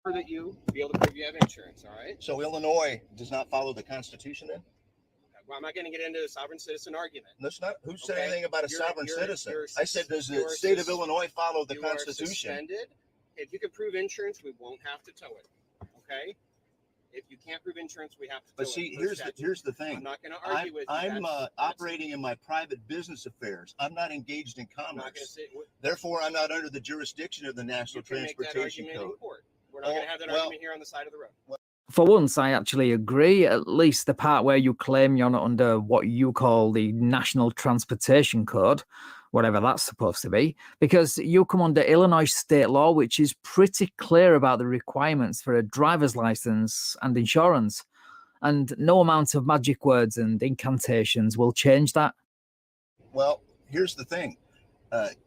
That you be able to prove you have insurance, all right? So Illinois does not follow the Constitution then? Well, I'm not going to get into a sovereign citizen argument. That's not. Who said Okay. anything about a You're- sovereign you're- citizen? you're I said, does the you're state of sus- Illinois follow the You are Constitution? suspended. If you can prove insurance, we won't have to tow it. Okay? If you can't prove insurance, we have to tow But it. see, per statute. here's the thing. I'm not going to argue with you. I'm That's- operating in my private business affairs. I'm not engaged in I'm not going to commerce. say Therefore, I'm not under the jurisdiction of the National you can make that Transportation argument in Code. court. We're not going to have that argument here on the side of the road. For once, I actually agree, at least the part where you claim you're not under what you call the National Transportation Code, whatever that's supposed to be, because you come under Illinois state law, which is pretty clear about the requirements for a driver's license and insurance. And no amount of magic words and incantations will change that. Well, here's the thing.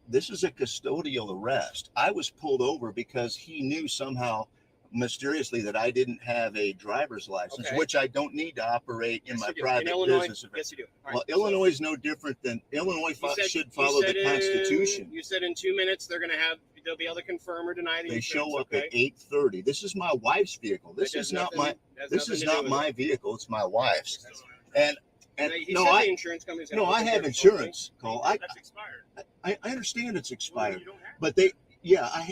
This is a custodial arrest. I was pulled over because he knew somehow mysteriously that I didn't have a driver's license, Okay. which I don't need to operate in Yes, my you do. private In Illinois, business. yes, you do. All Well, right, so- Illinois is no different than Illinois should you follow said the Constitution. You said in 2 minutes they'll be able to confirm or deny the They insurance, show up okay? at 8:30. This is my wife's vehicle. This That is has not nothing- my. has This nothing is to not do with my vehicle. It's my wife's. And He no, said I the insurance company's gonna no, look I at have your insurance, Cole. That's expired. I understand it's expired, You don't have but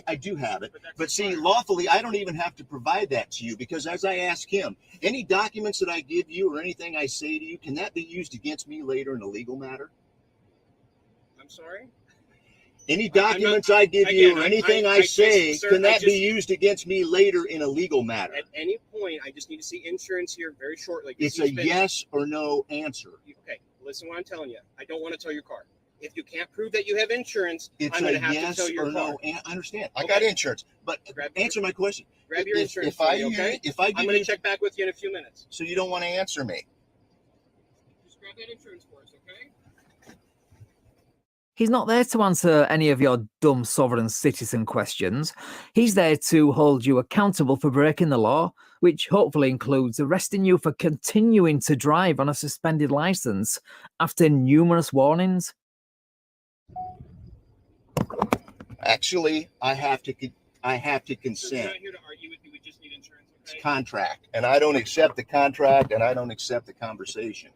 I do have it. But see, lawfully, I don't even have to provide that to you because as I ask him, any documents that I give you or anything I say to you, can that be used against me later in a legal matter? I'm sorry? Any documents I give you or anything I say, sir, can I that be just- used against me later in a legal matter? At any point, I just need to see insurance here very shortly. It's a yes or no answer. Okay, listen what I'm telling you. I don't want to tow your car. If you can't prove that you have insurance, It's I'm going a to have yes to tow your or car. no. I understand. I Okay. got insurance, but answer my question. Grab your insurance If I for me, use- okay? if I I'm give going to you- check back with you in a few minutes. So you don't want to answer me. Just grab that insurance for us, okay? He's not there to answer any of your dumb sovereign citizen questions. He's there to hold you accountable for breaking the law, which hopefully includes arresting you for continuing to drive on a suspended license after numerous warnings. Actually, I have to consent. It's contract, and I don't accept the contract, and I don't accept the conversation.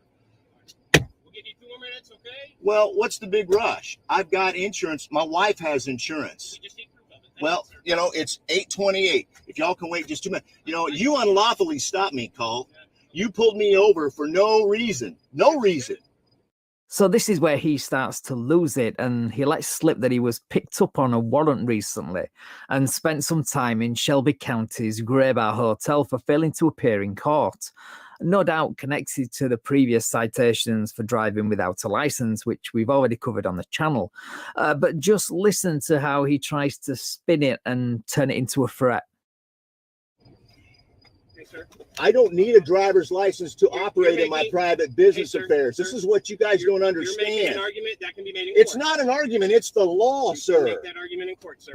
We'll give you 2 more minutes, okay? Well, what's the big rush? I've got insurance. My wife has insurance. We just need proof of it. Well, you know, it's 8:28. If y'all can wait just 2 minutes. You know, you unlawfully stopped me, Cole. You pulled me over for no reason. No reason. So this is where he starts to lose it, and he lets slip that he was picked up on a warrant recently and spent some time in Shelby County's Grey Bar Hotel for failing to appear in court. No doubt connected to the previous citations for driving without a license, which we've already covered on the channel. But just listen to how he tries to spin it and turn it into a threat. I don't need a driver's license to operate in my private business affairs. This is what you guys don't understand. You're making an argument that can be made in It's court. not an argument. It's the law, You sir. can make that argument in court, sir.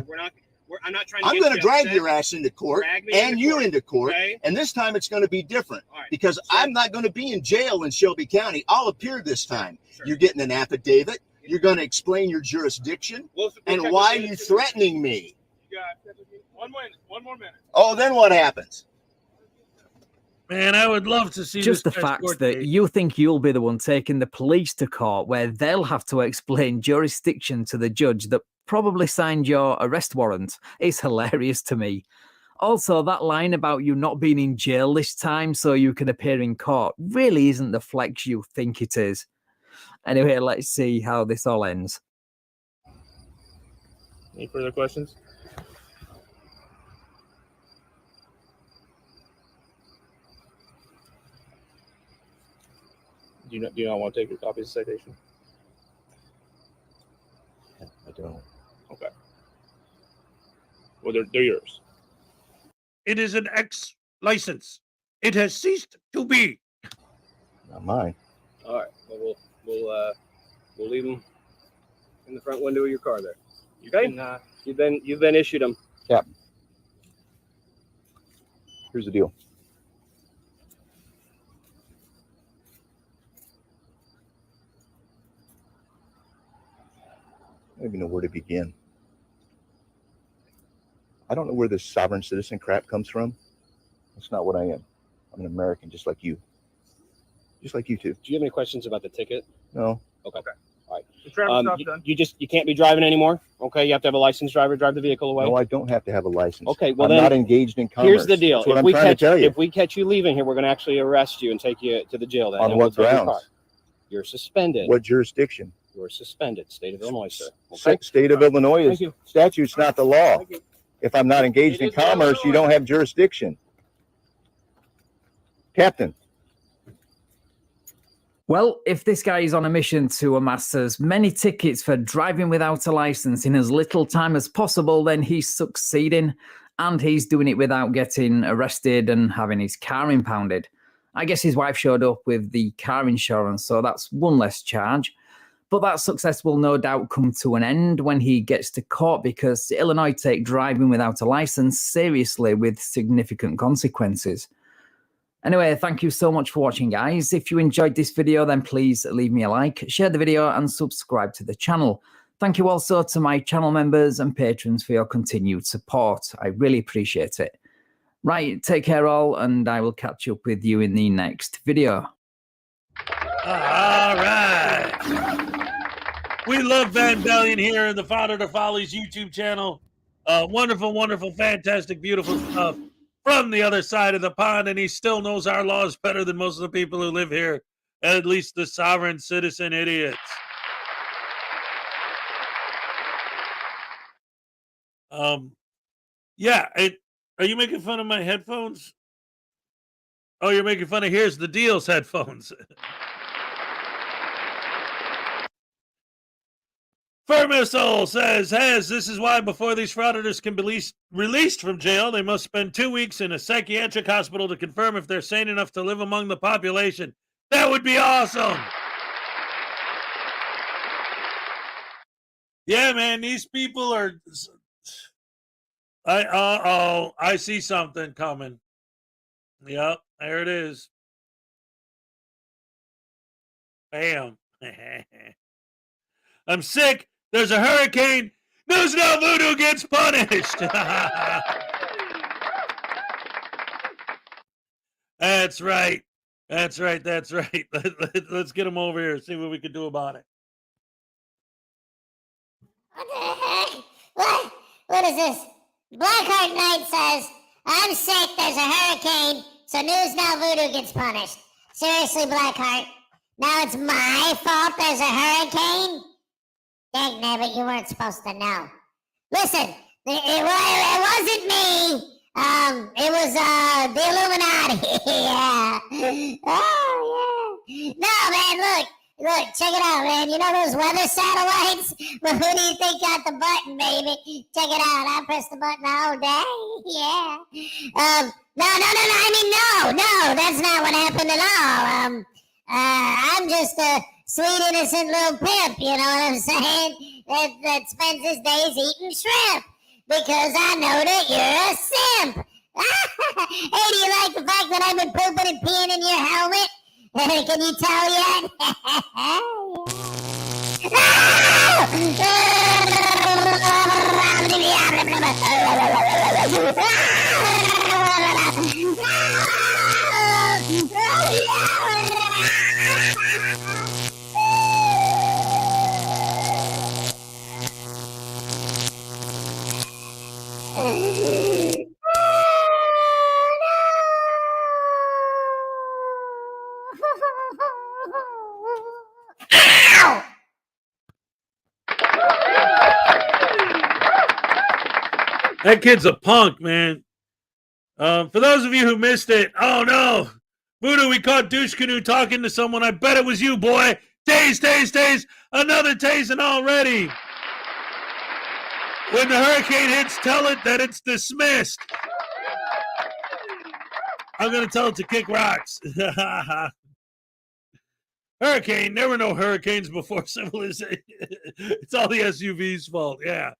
I'm not trying to. I'm going to drag your ass into court and you into court, okay? and this time it's going to be different right. because I'm not going to be in jail in Shelby County. I'll appear this time. Sure. You're getting an affidavit. You're going to explain your jurisdiction and why you're threatening me. You got one more minute. Oh, then what happens? Man, I would love to see Just the this guy's fact court that case. you think you'll be the one taking the police to court where they'll have to explain jurisdiction to the judge that probably signed your arrest warrant is hilarious to me. Also, that line about you not being in jail this time so you can appear in court really isn't the flex you think it is. Anyway, let's see how this all ends. Any further questions? Do you not want to take your copy of the citation? I don't. Okay. Well, they're yours. It is an X license. It has ceased to be. Not mine. All right. Well, we'll leave them in the front window of your car there. Okay. You've been issued them. Yeah. Here's the deal. I don't even know where to begin. I don't know where this sovereign citizen crap comes from. That's not what I am. I'm an American, just like you. Just like you two. Do you have any questions about the ticket? No. Okay. All right. The traffic stop's done. You can't be driving anymore. Okay. You have to have a licensed driver drive the vehicle away. No, I don't have to have a license. Okay. Well, I'm then not engaged in commerce. here's the deal. That's what I'm trying to tell you. If we catch you leaving here, we're going to actually arrest you and take you to the jail. Then On and what we'll take your grounds? car. You're suspended. What jurisdiction? You're suspended. State of Illinois, sir. Okay. State of Illinois is Thank you. statute's not the law. Thank you. If I'm not engaged in commerce, you don't have jurisdiction. Captain. Well, if this guy is on a mission to amass as many tickets for driving without a license in as little time as possible, then he's succeeding, and he's doing it without getting arrested and having his car impounded. I guess his wife showed up with the car insurance, so that's one less charge. But that success will no doubt come to an end when he gets to court, because Illinois take driving without a license seriously with significant consequences. Anyway, thank you so much for watching, guys. If you enjoyed this video, then please leave me a like, share the video, and subscribe to the channel. Thank you also to my channel members and patrons for your continued support. I really appreciate it. Right, take care all, and I will catch up with you in the next video. All right. We love Van Bellion here in the Fodder to Follies YouTube channel. Wonderful, wonderful, fantastic, beautiful stuff from the other side of the pond, and he still knows our laws better than most of the people who live here, at least the sovereign citizen idiots. Yeah, are you making fun of my headphones? Oh, you're making fun of Here's the Deal's headphones. Firmissile says, this is why before these frauditors can be released from jail, they must spend 2 weeks in a psychiatric hospital to confirm if they're sane enough to live among the population. That would be awesome. Yeah, man, these people are. I see something coming. Yep, there it is. Bam. I'm sick. There's a hurricane. News Now Voodoo gets punished. That's right. That's right. That's right. Let's get him over here. See what we can do about it. What the heck? What is this? Blackheart Knight says, I'm sick, there's a hurricane, so News Now Voodoo gets punished. Seriously, Blackheart? Now it's my fault there's a hurricane? Dang nabbit, you weren't supposed to know. Listen, it wasn't me. It was the Illuminati. Yeah. Oh, yeah. No, man, look, check it out, man. You know those weather satellites? Well, who do you think got the button, baby? Check it out. I pressed the button all day. Yeah. No. I mean, no, that's not what happened at all. I'm just a sweet, innocent little pimp, you know what I'm saying? That spends his days eating shrimp. Because I know that you're a simp. Hey, do you like the fact that I've been pooping and peeing in your helmet? Can you tell yet? That kid's a punk, man. For those of you who missed it, oh no. Voodoo, we caught Douche Canoe talking to someone. I bet it was you, boy. Tase. Another tasing already. When the hurricane hits, tell it that it's dismissed. I'm going to tell it to kick rocks. Hurricane. There were no hurricanes before civilization. It's all the SUV's fault. Yeah.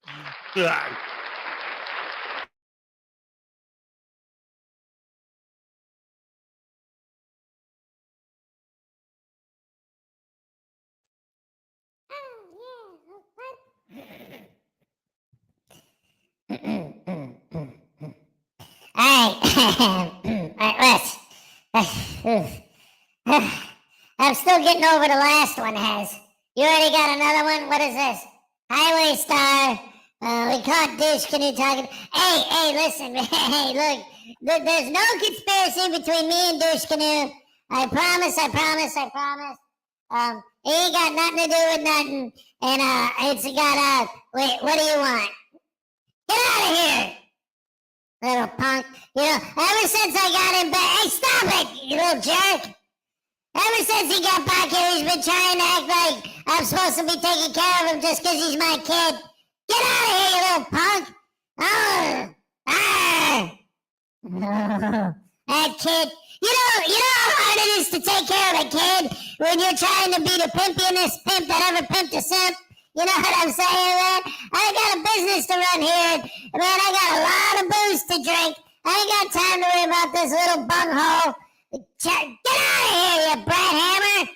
I'm still getting over the last one, Hez. You already got another one? What is this? Highway Star. We caught Douche Canoe talking. Hey, listen. Hey, look. There's no conspiracy between me and Douche Canoe. I promise. It ain't got nothing to do with nothing. And it's got wait, what do you want? Get out of here, little punk. You know, ever since I got him back, hey, stop it, you little jerk. Ever since he got back here, he's been trying to act like I'm supposed to be taking care of him just because he's my kid. Get out of here, you little punk. That kid. You know how hard it is to take care of a kid when you're trying to be the pimpinest pimp that ever pimped a simp? You know what I'm saying, man? I got a business to run here. Man, I got a lot of booze to drink. I ain't got time to worry about this little bunghole. Get out of here, you brat hammer.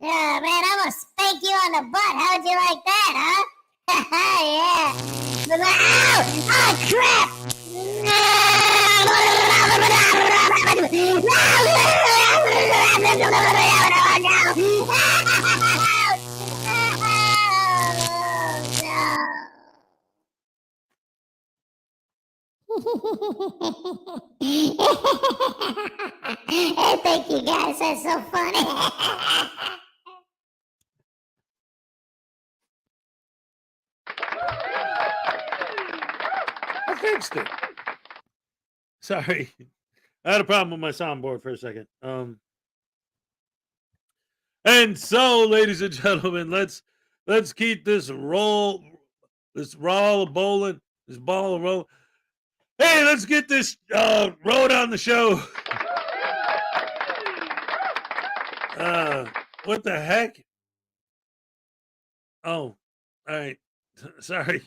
Man, I'm going to spank you on the butt. How'd you like that, huh? Yeah. Oh, crap. Thank you guys, that's so funny. I fixed it. Sorry. I had a problem with my soundboard for a second. And so, ladies and gentlemen, let's keep this ball of bowling. Hey, let's get this road on the show. What the heck? Oh, all right. Sorry.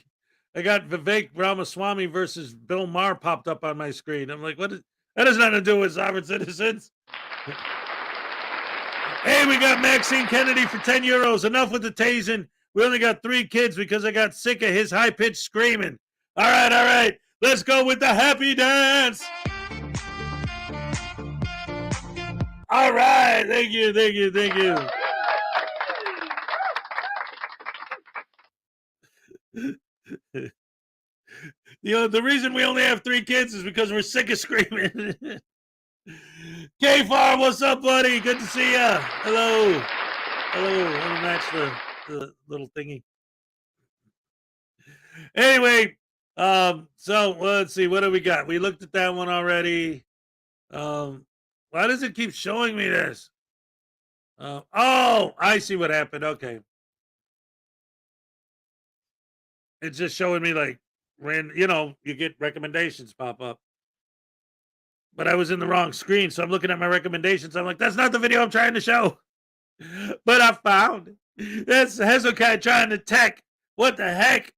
I got Vivek Ramaswamy versus Bill Maher popped up on my screen. I'm like, what is that? Has nothing to do with sovereign citizens. Hey, we got Maxine Kennedy for 10 euros. Enough with the tasing. We only got 3 kids because I got sick of his high-pitched screaming. All right. Let's go with the happy dance. All right. Thank you. The reason we only have 3 kids is because we're sick of screaming. K-Farm, what's up, buddy? Good to see ya. Hello. Let me match the little thingy. Anyway, so let's see. What do we got? We looked at that one already. Why does it keep showing me this? Oh, I see what happened. Okay. It's just showing me like when, you get recommendations pop up. But I was in the wrong screen, so I'm looking at my recommendations. I'm like, that's not the video I'm trying to show. But I found that's Hezokuai trying to tech. What the heck?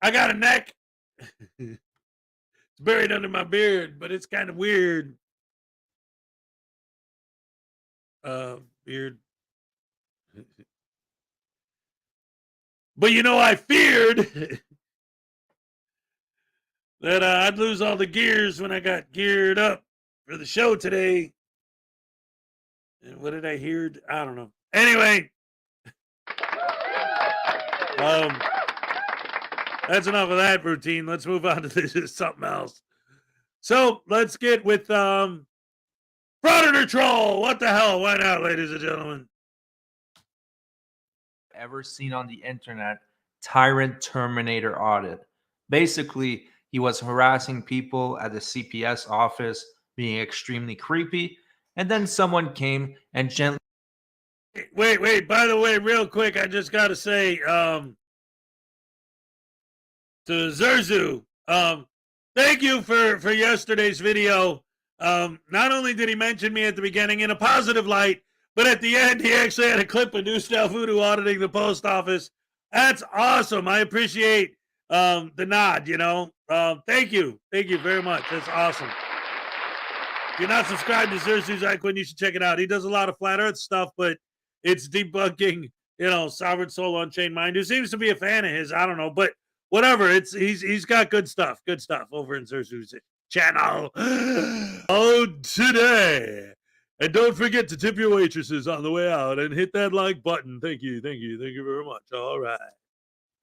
I got a neck. It's buried under my beard, but it's kind of weird. Beard. But I feared that I'd lose all the gears when I got geared up for the show today. And what did I hear? I don't know. Anyway, that's enough of that routine. Let's move on to something else. So let's get with Frauditor Troll. What the hell? Why not, ladies and gentlemen? Ever seen on the internet, Tyrant Terminator Audit. Basically, he was harassing people at the CPS office, being extremely creepy, and then someone came and gently... Wait, by the way, real quick, I just got to say, to Zerzu, thank you for yesterday's video. Not only did he mention me at the beginning in a positive light, but at the end, he actually had a clip of New Style Voodoo auditing the post office. That's awesome. I appreciate the nod, Thank you. Thank you very much. That's awesome. If you're not subscribed to Zerzu's Icon, you should check it out. He does a lot of flat earth stuff, but it's debunking, Sovereign Soul Unchained Mind, who seems to be a fan of his. I don't know, but whatever. He's got good stuff over in Zerzu's channel. Today. And don't forget to tip your waitresses on the way out and hit that like button. Thank you very much. All right.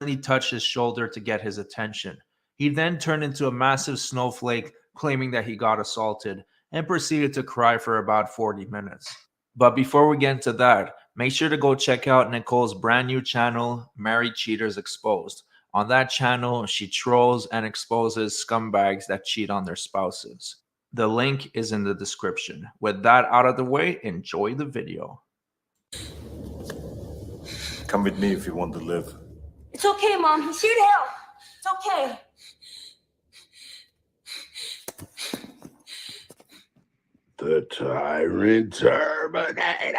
He touched his shoulder to get his attention. He then turned into a massive snowflake, claiming that he got assaulted, and proceeded to cry for about 40 minutes. But before we get into that, make sure to go check out Nicole's brand new channel, Married Cheaters Exposed. On that channel, she trolls and exposes scumbags that cheat on their spouses. The link is in the description. With that out of the way, enjoy the video. Come with me if you want to live. It's okay, Mom. He's here to help. It's okay. The Tyrant Terminator.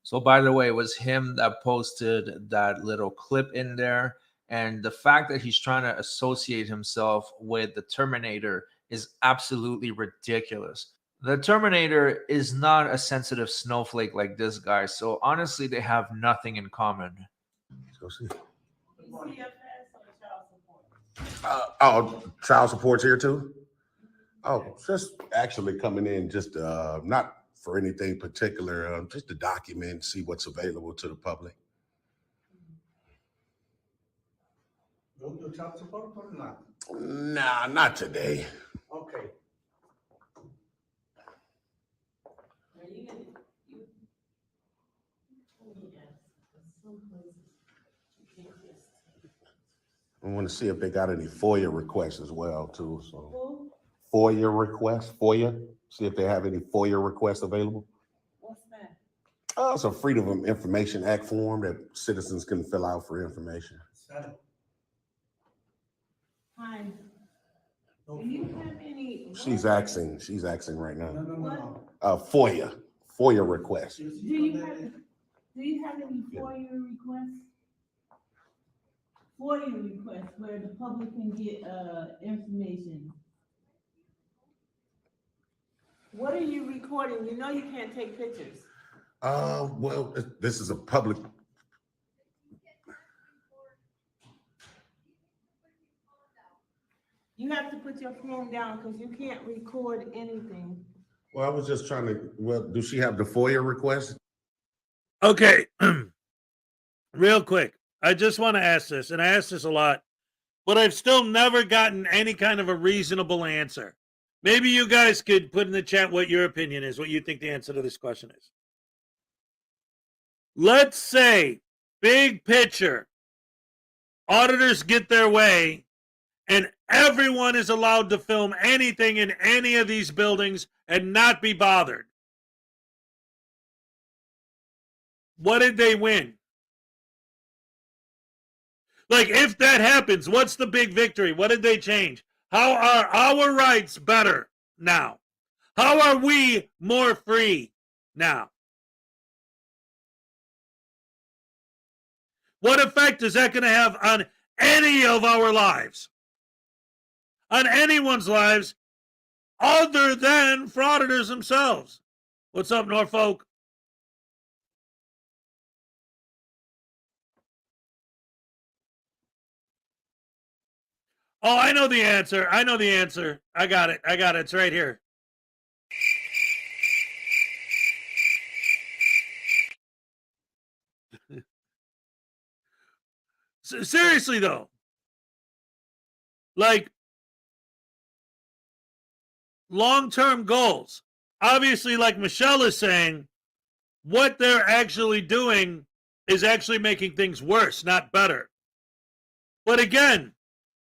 So by the way, it was him that posted that little clip in there. And the fact that he's trying to associate himself with the Terminator is absolutely ridiculous. The Terminator is not a sensitive snowflake like this guy. So honestly, they have nothing in common. Let's go see. Child support's here too? Oh, just actually coming in, just not for anything particular, just to document, see what's available to the public. Don't do child support or not? Nah, not today. Okay. I want to see if they got any FOIA requests as well too. So FOIA requests, see if they have any FOIA requests available. What's that? It's a Freedom of Information Act form that citizens can fill out for information. Hi. Do you have any? She's asking right now. No. FOIA FOIA request. Do you have any FOIA requests? FOIA requests where the public can get information. What are you recording? You know you can't take pictures. Well, this is a public. You have to put your phone down because you can't record anything. Well, I was just trying to, well, does she have the FOIA request? Okay. Real quick. I just want to ask this, and I ask this a lot, but I've still never gotten any kind of a reasonable answer. Maybe you guys could put in the chat what your opinion is, what you think the answer to this question is. Let's say, big picture, auditors get their way, and everyone is allowed to film anything in any of these buildings and not be bothered. What did they win? Like, if that happens, what's the big victory? What did they change? How are our rights better now? How are we more free now? What effect is that going to have on any of our lives? On anyone's lives other than frauditors themselves? What's up, Norfolk? Oh, I know the answer. I know the answer. I got it. I got it. It's right here. Seriously, though. Like, long-term goals. Obviously, like Michelle is saying, what they're actually doing is actually making things worse, not better. But again,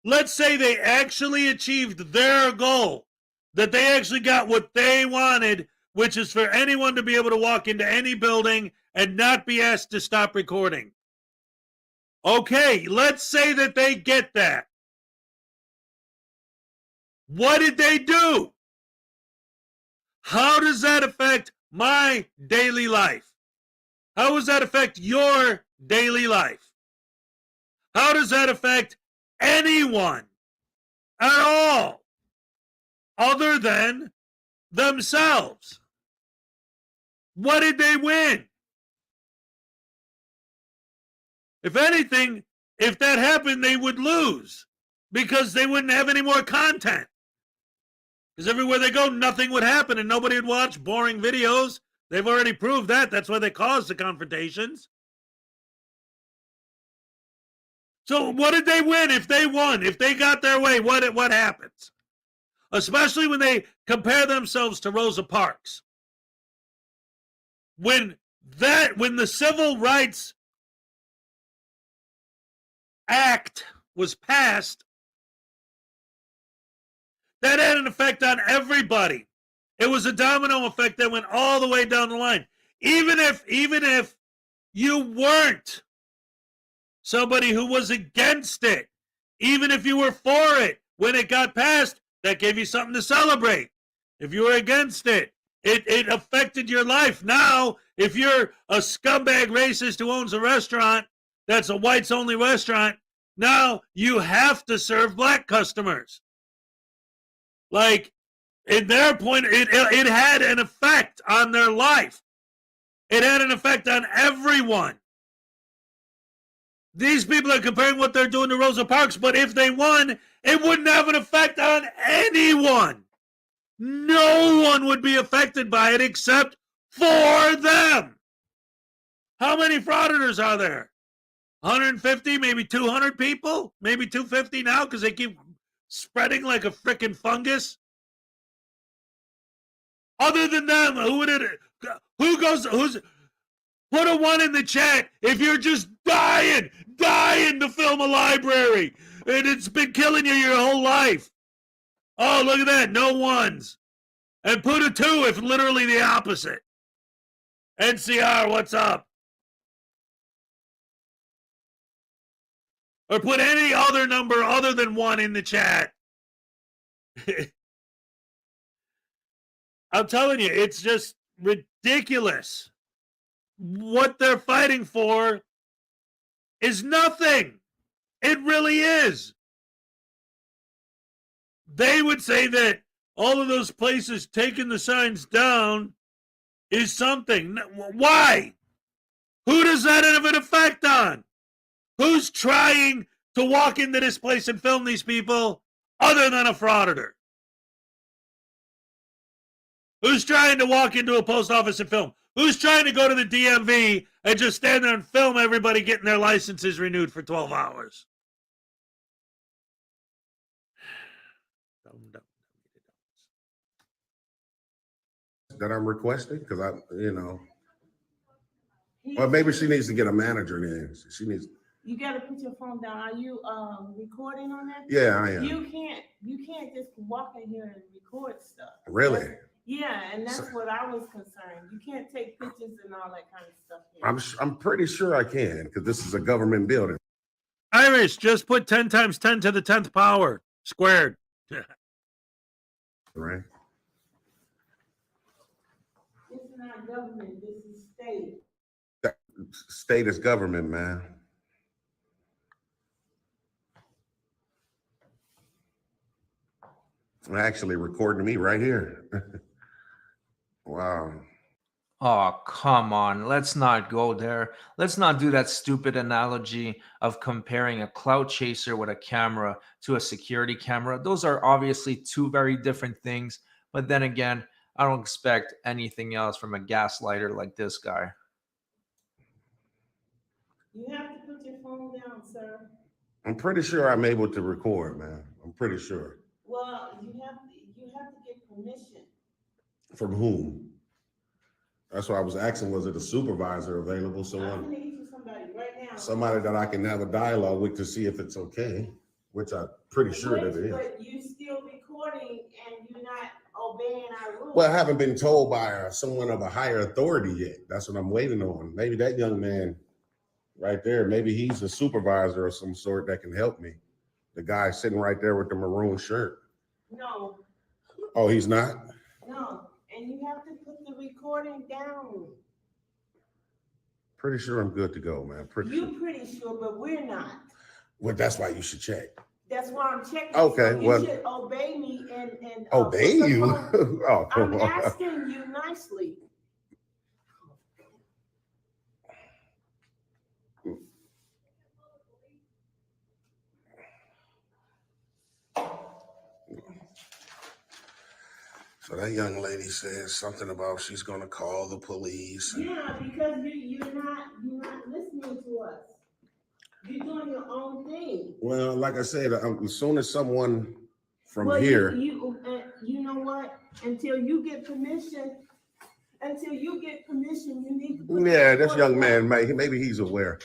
let's say they actually achieved their goal, that they actually got what they wanted, which is for anyone to be able to walk into any building and not be asked to stop recording. Okay, let's say that they get that. What did they do? How does that affect my daily life? How does that affect your daily life? How does that affect anyone at all other than themselves? What did they win? If anything, if that happened, they would lose because they wouldn't have any more content. Because everywhere they go, nothing would happen and nobody would watch boring videos. They've already proved that. That's why they caused the confrontations. So what did they win if they won? If they got their way, what happens? Especially when they compare themselves to Rosa Parks. When the Civil Rights Act was passed, that had an effect on everybody. It was a domino effect that went all the way down the line. Even if you weren't somebody who was against it, even if you were for it, when it got passed, that gave you something to celebrate. If you were against it, it affected your life. Now, if you're a scumbag racist who owns a restaurant that's a whites-only restaurant, now you have to serve black customers. Like, in their point, it had an effect on their life. It had an effect on everyone. These people are comparing what they're doing to Rosa Parks, but if they won, it wouldn't have an effect on anyone. No one would be affected by it except for them. How many frauditors are there? 150, maybe 200 people? Maybe 250 now because they keep spreading like a freaking fungus? Other than them, who's put a 1 in the chat if you're just dying to film a library and it's been killing you your whole life. Oh, look at that, no 1s. And put a 2 if literally the opposite. NCR, what's up? Or put any other number other than 1 in the chat. I'm telling you, it's just ridiculous. What they're fighting for is nothing. It really is. They would say that all of those places taking the signs down is something. Why? Who does that have an effect on? Who's trying to walk into this place and film these people other than a frauditor? Who's trying to walk into a post office and film? Who's trying to go to the DMV and just stand there and film everybody getting their licenses renewed for 12 hours? That I'm requesting, because well, maybe she needs to get a manager then. She needs. You gotta put your phone down. Are you recording on that? Yeah, I am. You can't just walk in here and record stuff. Really? Yeah, and that's what I was concerned. You can't take pictures and all that kind of stuff here. I'm pretty sure I can, because this is a government building. Irish, just put 10 times 10 to the 10th power squared. Right. This is not government, this is state. State is government, man. They're actually recording me right here. Wow. Oh, come on. Let's not go there. Let's not do that stupid analogy of comparing a cloud chaser with a camera to a security camera. Those are obviously two very different things. But then again, I don't expect anything else from a gaslighter like this guy. You have to put your phone down, sir. I'm pretty sure I'm able to record, man. I'm pretty sure. Well, you have to get permission. From whom? That's why I was asking, was it a supervisor available? I'm gonna get you somebody right now. Somebody that I can have a dialogue with to see if it's okay, which I'm pretty sure that it is. But you still recording and you're not obeying our rules. Well, I haven't been told by someone of a higher authority yet. That's what I'm waiting on. Maybe that young man right there, maybe he's a supervisor of some sort that can help me. The guy sitting right there with the maroon shirt. No. Oh, he's not? No, and you have to put the recording down. Pretty sure I'm good to go, man. You're pretty sure, but we're not. Well, that's why you should check. That's why I'm checking. Okay, so well. You should obey me and Obey put the you? phone- Oh, I'm come on. asking you nicely. So that young lady says something about she's gonna call the police. Yeah, because you're not listening to us. You're doing your own thing. Well, like I said, as soon as someone from Well, here. You know what? Until you get permission, you need to. Put Yeah, the this young recording man, maybe he's aware.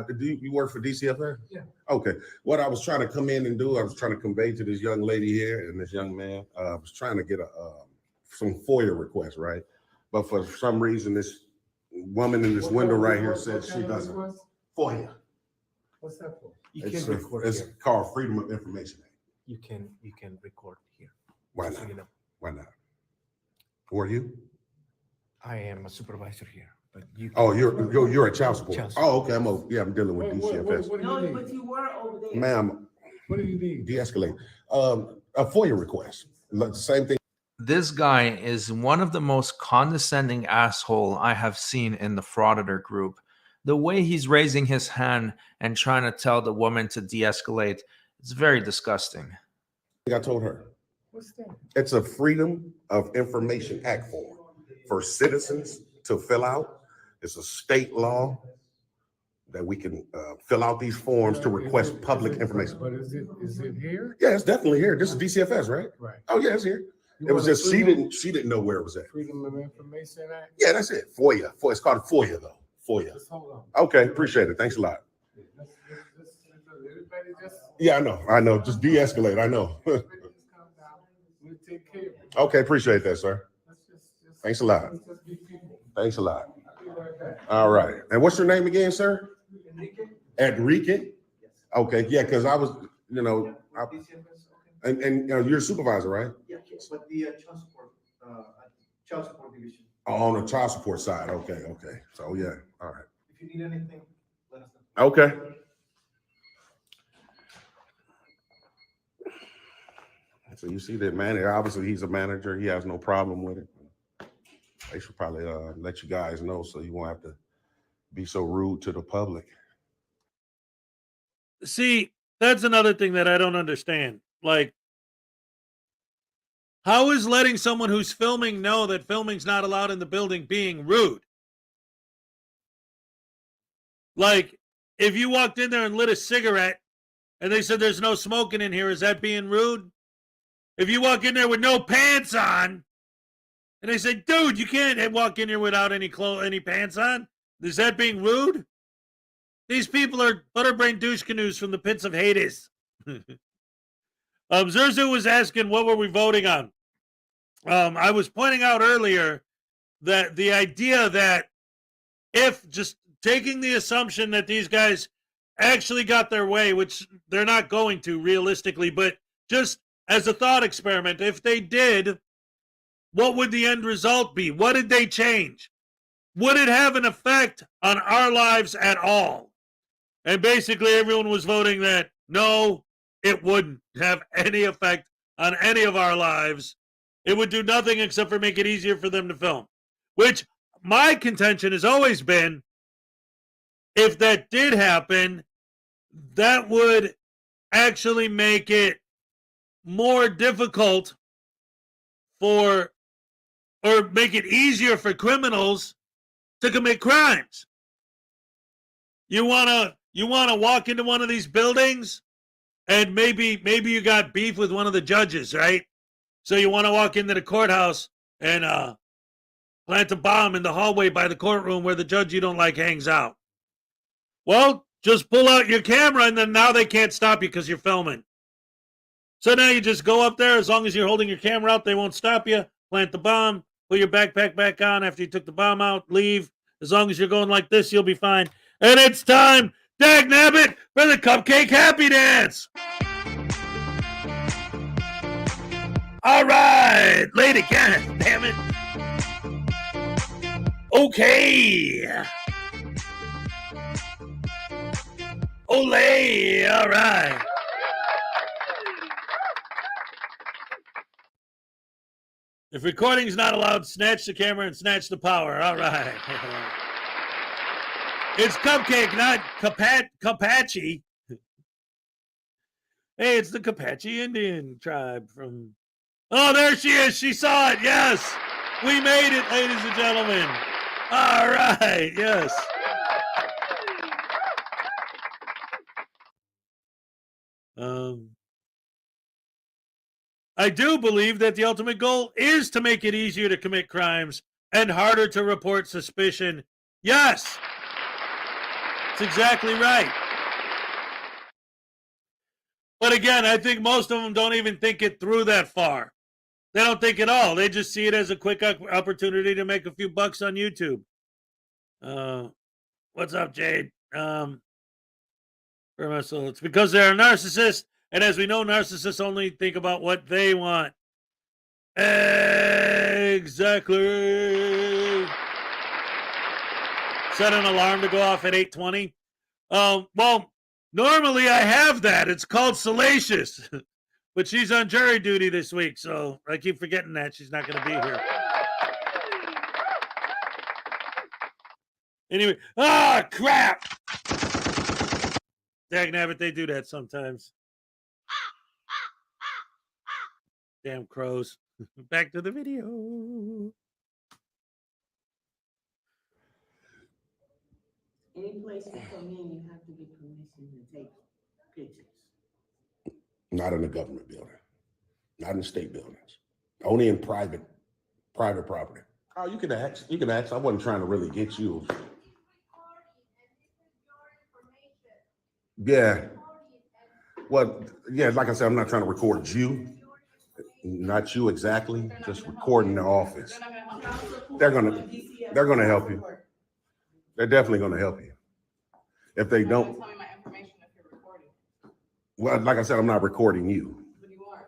Do you work for DCFR? Yeah. Okay. What I was trying to come in and do, I was trying to convey to this young lady here and this young man, I was trying to get some FOIA requests, right? But for some reason, this woman in this window right here says she doesn't. FOIA. What's that for? You It's, can record it's here. called Freedom of Information Act. You can record here. Why Just so not? you know. Why not? Who are you? I am a supervisor here, but you. Oh, you're a child support. Child Oh, okay. I'm dealing with DCFS. No, but you were over there. Ma'am. What do you need? De-escalate. A FOIA request. Same thing. This guy is one of the most condescending asshole I have seen in the Frauditor group. The way he's raising his hand and trying to tell the woman to de-escalate, it's very disgusting. I told her. What's that? It's a Freedom of Information Act form for citizens to fill out. It's a state law that we can fill out these forms to request public information. But is it here? Yeah, it's definitely here. This is DCFS, right? Right. Oh, yeah, it's here. You It was want a just she didn't know where it was at. Freedom of Information Act? Yeah, that's it. FOIA. It's called FOIA though. FOIA. Just hold on. Okay, appreciate it. Thanks a lot. Everybody just. Yeah, I know. Just de-escalate. I know. Everybody just calm down. We'll take care of it. Okay, appreciate that, sir. Thanks a lot. Let's just be people. Thanks a lot. I'll be right back. All right. And what's your name again, sir? Enrique? Okay, yeah, because I was, and you're a supervisor, right? Yeah, but the child Child support division. Oh, on the child support side. Okay. So yeah, all right. If you need anything, let us know. Okay. So you see that man, obviously he's a manager. He has no problem with it. They should probably let you guys know so you won't have to be so rude to the public. See, that's another thing that I don't understand. Like, how is letting someone who's filming know that filming's not allowed in the building being rude? Like, if you walked in there and lit a cigarette and they said there's no smoking in here, is that being rude? If you walk in there with no pants on and they say, dude, you can't walk in here without any pants on, is that being rude? These people are butterbrain douche canoes from the pits of Hades. Zerzu was asking, what were we voting on? I was pointing out earlier that the idea that if just taking the assumption that these guys actually got their way, which they're not going to realistically, but just as a thought experiment, if they did, what would the end result be? What did they change? Would it have an effect on our lives at all? And basically everyone was voting that no, it wouldn't have any effect on any of our lives. It would do nothing except for make it easier for them to film, which my contention has always been, if that did happen, that would actually make it more difficult or make it easier for criminals to commit crimes. You wanna walk into one of these buildings and maybe you got beef with one of the judges, right? So you want to walk into the courthouse and plant a bomb in the hallway by the courtroom where the judge you don't like hangs out. Well, just pull out your camera and then now they can't stop you because you're filming. So now you just go up there. As long as you're holding your camera out, they won't stop you. Plant the bomb, put your backpack back on after you took the bomb out, leave. As long as you're going like this, you'll be fine. And it's time, dagnabbit, for the Cupcake Happy Dance. All right, late again, damn it. Okay. Olay, all right. If recording's not allowed, snatch the camera and snatch the power. All right. It's Cupcake, not Capache. Hey, it's the Capache Indian tribe from... Oh, there she is. She saw it. Yes. We made it, ladies and gentlemen. All right. Yes. I do believe that the ultimate goal is to make it easier to commit crimes and harder to report suspicion. Yes. That's exactly right. But again, I think most of them don't even think it through that far. They don't think at all. They just see it as a quick opportunity to make a few bucks on YouTube. What's up, Jade? It's because they're a narcissist, and as we know, narcissists only think about what they want. Exactly. Set an alarm to go off at 8:20. Well, normally I have that. It's called Salacious. But she's on jury duty this week, so I keep forgetting that she's not going to be here. Anyway, crap! Dagnabbit, they do that sometimes. Damn crows. Back to the video. Any place you come in, you have to get permission to take pictures. Not in the government building, not in the state buildings, only in private property. Oh, you can ask. You can ask. I wasn't trying to really get you. Yeah. Well, yeah, like I said, I'm not trying to record you. Not you exactly, just recording the office. They're gonna help you. They're definitely gonna help you. If they don't, well, like I said, I'm not recording you.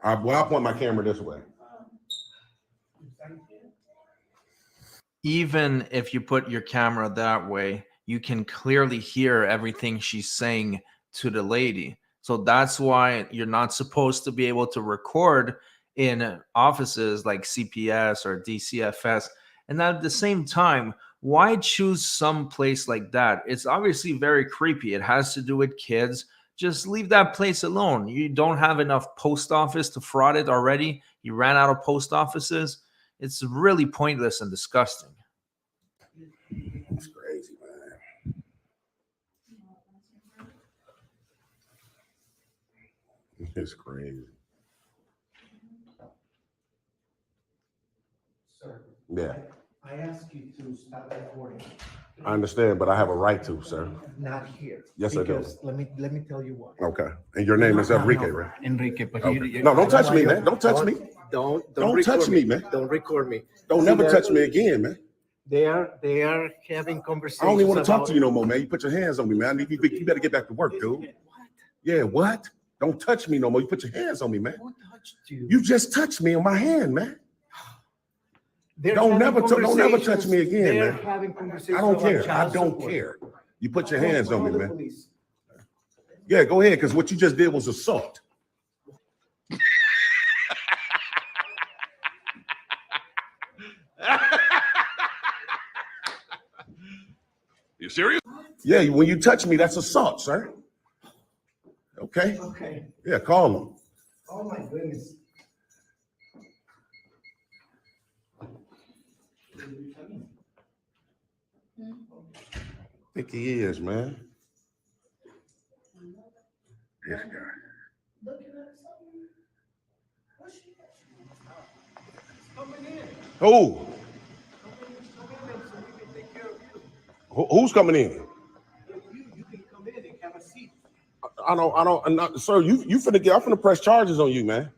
I'll point my camera this way. even if you put your camera that way, you can clearly hear everything she's saying to the lady. So that's why you're not supposed to be able to record in offices like CPS or DCFS. And at the same time, why choose some place like that? It's obviously very creepy. It has to do with kids. Just leave that place alone. You don't have enough post office to fraud it already. You ran out of post offices. It's really pointless and disgusting. It's crazy, man. It's crazy. Sir. Yeah, I ask you to stop recording. I understand, but I have a right to, sir. Not here. Yes, I do. Because let me tell you why. Okay. And your name is Enrique, right? Enrique, but Okay. No, don't touch me, man. Don't touch me. Don't touch me, man. Don't record me. Don't See, never they're- touch me again, man. They are having conversations. I don't even want to talk about- to you no more, man. You put your hands on me, man. You better get back to work, dude. What? Yeah, what? Don't touch me no more. You put your hands on me, man. Who touched you? You just touched me on my hand, man. They're Don't having never touch me again, They're man. having conversations I don't about care. I child don't support. care. You put your Call- hands on call me, the man. police. Yeah, go ahead, because what you just did was assault. You serious? Yeah, when you touch me, that's assault, sir. Okay? Okay. Yeah, call him. Oh my goodness. I think he is, man. This guy. Who? Who's coming in? I don't, I'm not, sir, I'm finna press charges on you, man.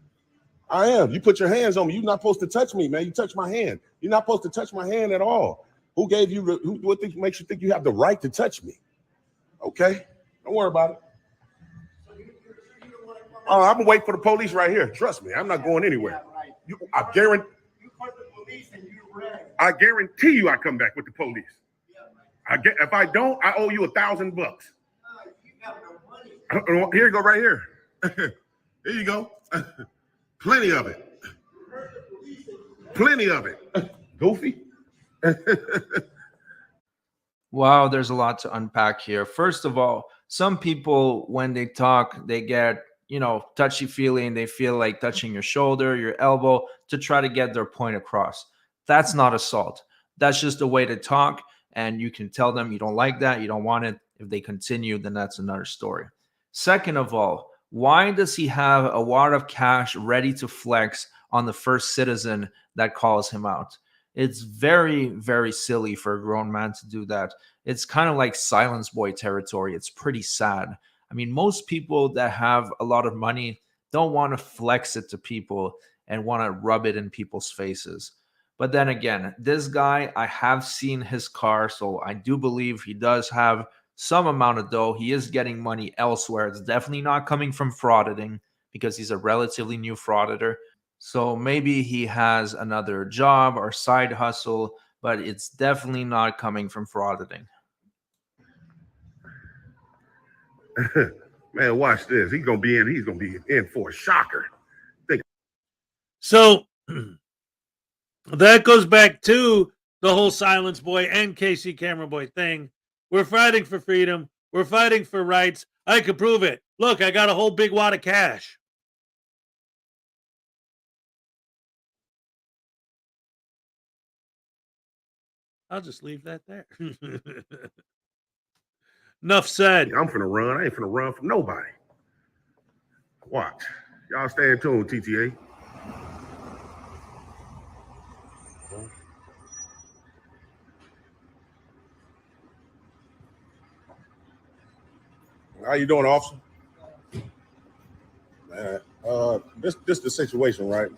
I am. You put your hands on me. You're not supposed to touch me, man. You touch my hand. You're not supposed to touch my hand at all. Who gave you, what makes you think you have the right to touch me? Okay? Don't worry about it. Oh, I'm gonna wait for the police right here. Trust me, I'm not going anywhere. I guarantee you I come back with the police. If I don't, I owe you $1,000. Here you go, right here. Here you go. Plenty of it. Plenty of it. Goofy. Wow, there's a lot to unpack here. First of all, some people, when they talk, they get, touchy-feely and they feel like touching your shoulder, your elbow to try to get their point across. That's not assault. That's just a way to talk, and you can tell them you don't like that, you don't want it. If they continue, then that's another story. Second of all, why does he have a wad of cash ready to flex on the first citizen that calls him out? It's very, very silly for a grown man to do that. It's kind of like silence boy territory. It's pretty sad. I mean, most people that have a lot of money don't want to flex it to people and want to rub it in people's faces. But then again, this guy, I have seen his car, so I do believe he does have some amount of dough. He is getting money elsewhere. It's definitely not coming from frauditing because he's a relatively new frauditor. So maybe he has another job or side hustle, but it's definitely not coming from frauditing. Man, watch this. He's gonna be in for a shocker. So that goes back to the whole silence boy and KC camera boy thing. We're fighting for freedom. We're fighting for rights. I could prove it. Look, I got a whole big wad of cash. I'll just leave that there. Enough said. I'm finna run. I ain't finna run from nobody. Watch. Y'all stay in tune, TTA. How you doing, officer? Man, this the situation, right?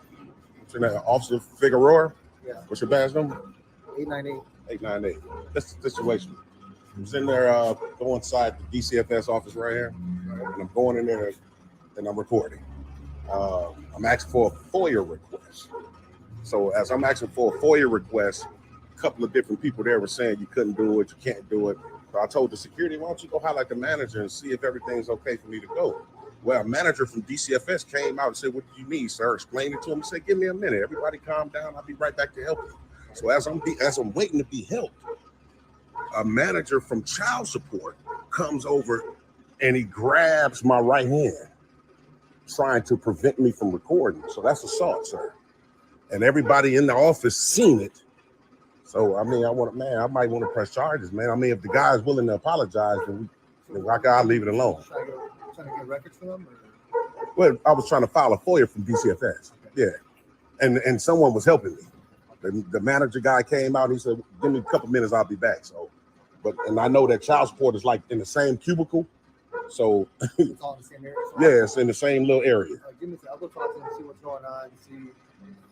What's your name? Officer Figueroa? Yeah. What's your badge number? 898. 898. That's the situation. I'm sitting there going inside the DCFS office right here, and I'm going in there and I'm recording. I'm asking for a FOIA request. So as I'm asking for a FOIA request, couple of different people there were saying you couldn't do it, you can't do it. So I told the security, why don't you go highlight the manager and see if everything's okay for me to go? Well, a manager from DCFS came out and said, what do you need, sir? Explained it to him and said, give me a minute. Everybody calm down. I'll be right back to help you. So as I'm waiting to be helped, a manager from child support comes over and he grabs my right hand, trying to prevent me from recording. So that's assault, sir. And everybody in the office seen it. So I mean, I might want to press charges, man. I mean, if the guy is willing to apologize, then I'll leave it alone. Trying to get records for them? Well, I was trying to file a FOIA from DCFS. Yeah. And someone was helping me. The manager guy came out and he said, give me a couple minutes, I'll be back. So, and I know that child support is like in the same cubicle. So It's all in the same area? yeah, it's in the same little area. Give me a second. I'll go talk to them, see what's going on, see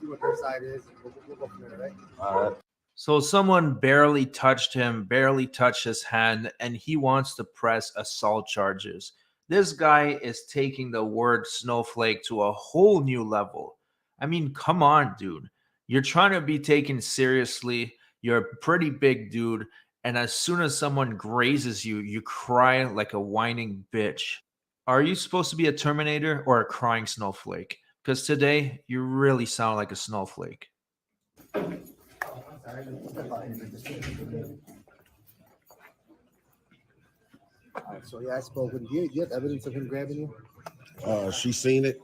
what their side is. We'll go from there, right? All right. So someone barely touched him, barely touched his hand, and he wants to press assault charges. This guy is taking the word snowflake to a whole new level. I mean, come on, dude. You're trying to be taken seriously. You're a pretty big dude. And as soon as someone grazes you, you cry like a whining bitch. Are you supposed to be a Terminator or a crying snowflake? Because today, you really sound like a snowflake. So yeah, I spoke with him. Do you have evidence of him grabbing you? She seen it,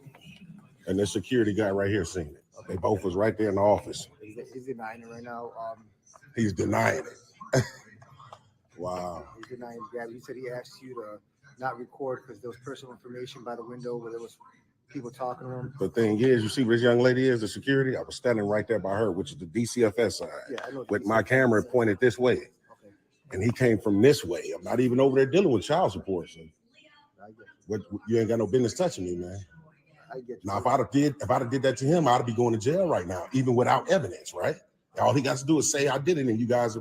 and the security guy right here seen it. They both was right there in the office. He's denying it right now. He's denying it. Wow. He's denying grabbing. He said he asked you to not record because there was personal information by the window where there was people talking to him. The thing is, you see where this young lady is, the security? I was standing right there by her, which is the DCFS side, with my camera pointed this way. Okay. And he came from this way. I'm not even over there dealing with child support. So you ain't got no business touching me, man. I get you. Now, if I'd have did that to him, I'd be going to jail right now, even without evidence, right? All he got to do is say I did it, and you guys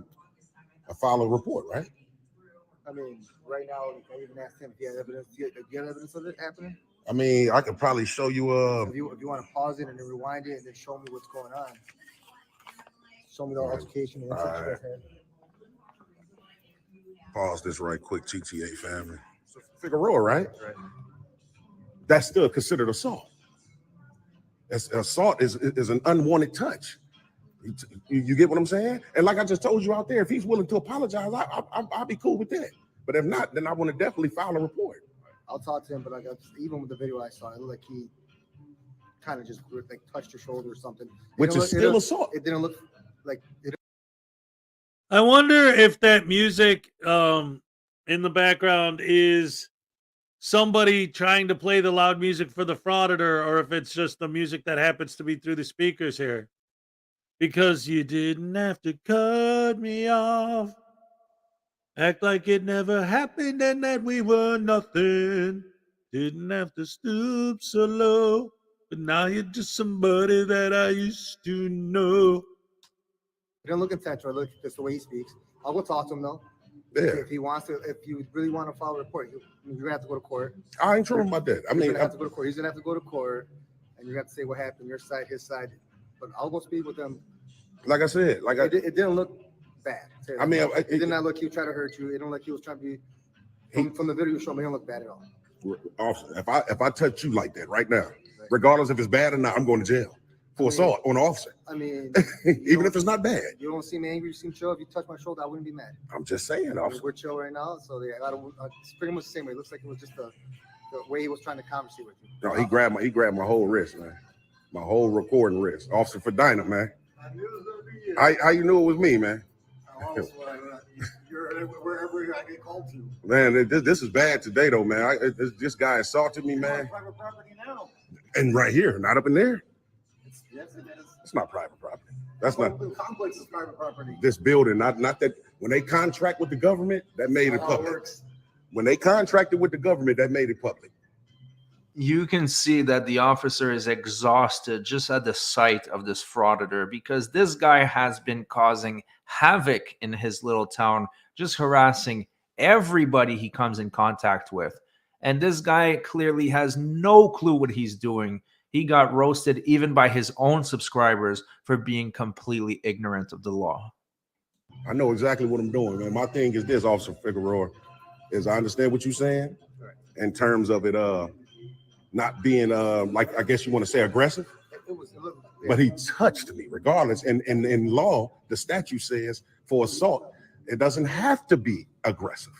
file a report, right? I mean, right now, I even asked him if he had evidence. Do you have evidence of it happening? I mean, I could probably show you. If you want to pause it and then rewind it and then show me what's going on. Show me the altercation. And all right. Pause this right quick, GTA family. Figueroa, right? Right. That's still considered assault. Assault is an unwanted touch. You get what I'm saying? And like I just told you out there, if he's willing to apologize, I'll be cool with that. But if not, then I want to definitely file a report. I'll talk to him, but even with the video I saw, it looked like he kind of just like touched your shoulder or something. Which is still assault. It didn't look like it. I wonder if that music in the background is somebody trying to play the loud music for the Frauditor, or if it's just the music that happens to be through the speakers here. Because you didn't have to cut me off. Act like it never happened and that we were nothing. Didn't have to stoop so low. But now you're just somebody that I used to know. It didn't look intentional. Look just the way he speaks. I'll go talk to him though. Yeah. If he wants to, if you really want to file a report, you're gonna have to go to court. I ain't trouble about that. I mean, you're gonna have to go to court. He's gonna have to go to court, and you have to say what happened, your side, his side. But I'll go speak with them. Like I said, it didn't look bad. I mean, it did not look he was trying to hurt you. It didn't look he was trying to be. From the video you showed me, it didn't look bad at all. Officer, if I touch you like that right now, regardless if it's bad or not, I'm going to jail for assault on an officer. I mean, even if it's not bad. You don't seem angry. You seem chill. If you touch my shoulder, I wouldn't be mad. I'm just saying, officer. We're chill right now, so it's pretty much the same way. It looks like it was just the way he was trying to conversate with you. No, he grabbed my whole wrist, man. My whole recording wrist. Officer Frauditor, man. How you knew it was me, man? You're wherever I get called to. Man, this is bad today, though, man. This guy assaulted me, man. Private property now. And right here, not up in there. Yes, it is. It's not private property. That's not. The complex is private property. This building, not that. When they contract with the government, that made it public. When they contracted with the government, that made it public. You can see that the officer is exhausted just at the sight of this frauditor, because this guy has been causing havoc in his little town, just harassing everybody he comes in contact with. And this guy clearly has no clue what he's doing. He got roasted even by his own subscribers for being completely ignorant of the law. I know exactly what I'm doing, man. My thing is this, Officer Figueroa, is I understand what you're saying in terms of it not being like, I guess you want to say aggressive, but he touched me regardless. And in law, the statute says for assault, it doesn't have to be aggressive.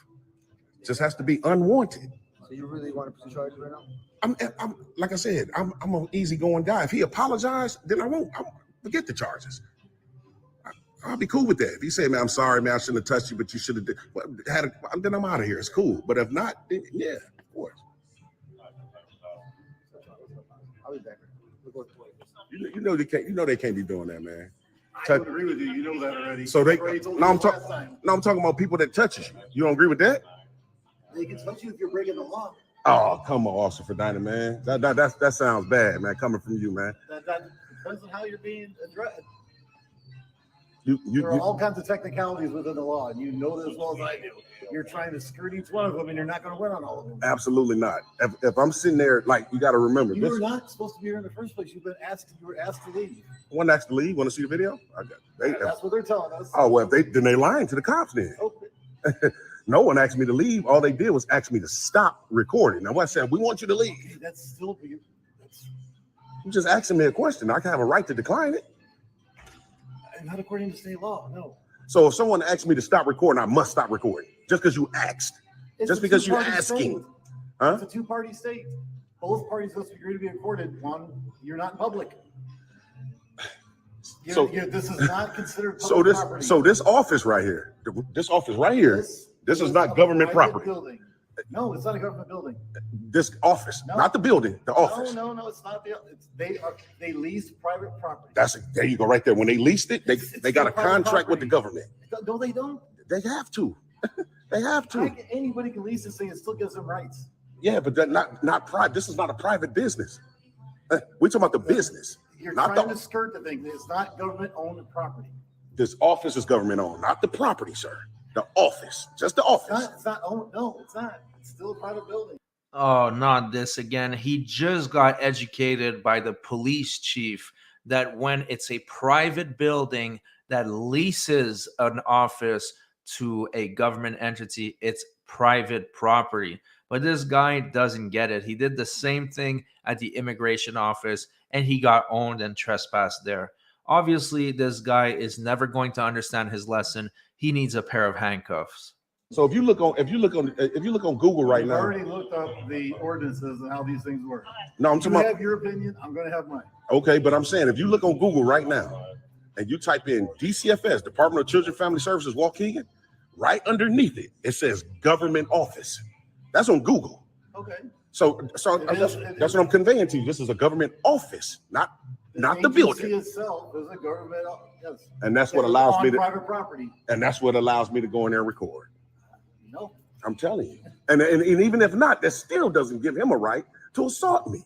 It just has to be unwanted. So you really want to pursue charges right now? I'm like I said, I'm an easygoing guy. If he apologized, then I'll forget the charges. I'll be cool with that. If he say, man, I'm sorry, man, I shouldn't have touched you, but you should have then I'm out of here. It's cool. But if not, then yeah, of course. I'll be back. You know they can't be doing that, man. I don't agree with you. You know that already. So I'm talking about people that touches you. You don't agree with that? They can touch you if you're breaking the law. Oh, come on, Officer Ferdinand, man. That sounds bad, man, coming from you, man. That depends on how you're being addressed. There are all kinds of technicalities within the law, and you know this as well as I do. You're trying to skirt each one of them, and you're not going to win on all of them. Absolutely not. If I'm sitting there, like, you got to remember, you were not supposed to be here in the first place. You were asked to leave. One asked to leave. Want to see the video? That's what they're telling us. Oh well, then they lying to the cops then. Okay. No one asked me to leave. All they did was ask me to stop recording. Now, what I said, we want you to leave. Okay, that's still you. You're just asking me a question. I can have a right to decline it. Not according to state law, no. So if someone asks me to stop recording, I must stop recording just because you asked. Just because you're asking. Huh? It's a two-party state. Both parties must agree to be recorded. One, you're not in public. This is not considered public property. So this office right here, this is not government property. Building. No, it's not a government building. This office, not the building, the office. No, it's not. They lease private property. There you go, right there. When they leased it, they got a contract with the government. No, they don't. They have to. They have to. Anybody can lease this thing; it still gives them rights. Yeah, but that not private. This is not a private business. We're talking about the business. You're not trying to skirt the thing. It's not government-owned property. This office is government-owned, not the property, sir. The office, just the office. It's not owned. No, it's not. It's still a private building. Oh, not this again. He just got educated by the police chief that when it's a private building that leases an office to a government entity, it's private property. But this guy doesn't get it. He did the same thing at the immigration office and he got owned and trespassed there. Obviously, this guy is never going to understand his lesson. He needs a pair of handcuffs. So if you look on Google right now, I've already looked up the ordinances and how these things work. No, I'm talking about. You have your opinion. I'm going to have mine. Okay, but I'm saying if you look on Google right now and you type in DCFS, Department of Children and Family Services, Waukegan, right underneath it, it says government office. That's on Google. Okay. So that's what I'm conveying to you. This is a government office, not the building. Itself is a government office. Yes. And that's what allows me to private property. And that's what allows me to go in there and record. No. I'm telling you. And even if not, that still doesn't give him a right to assault me.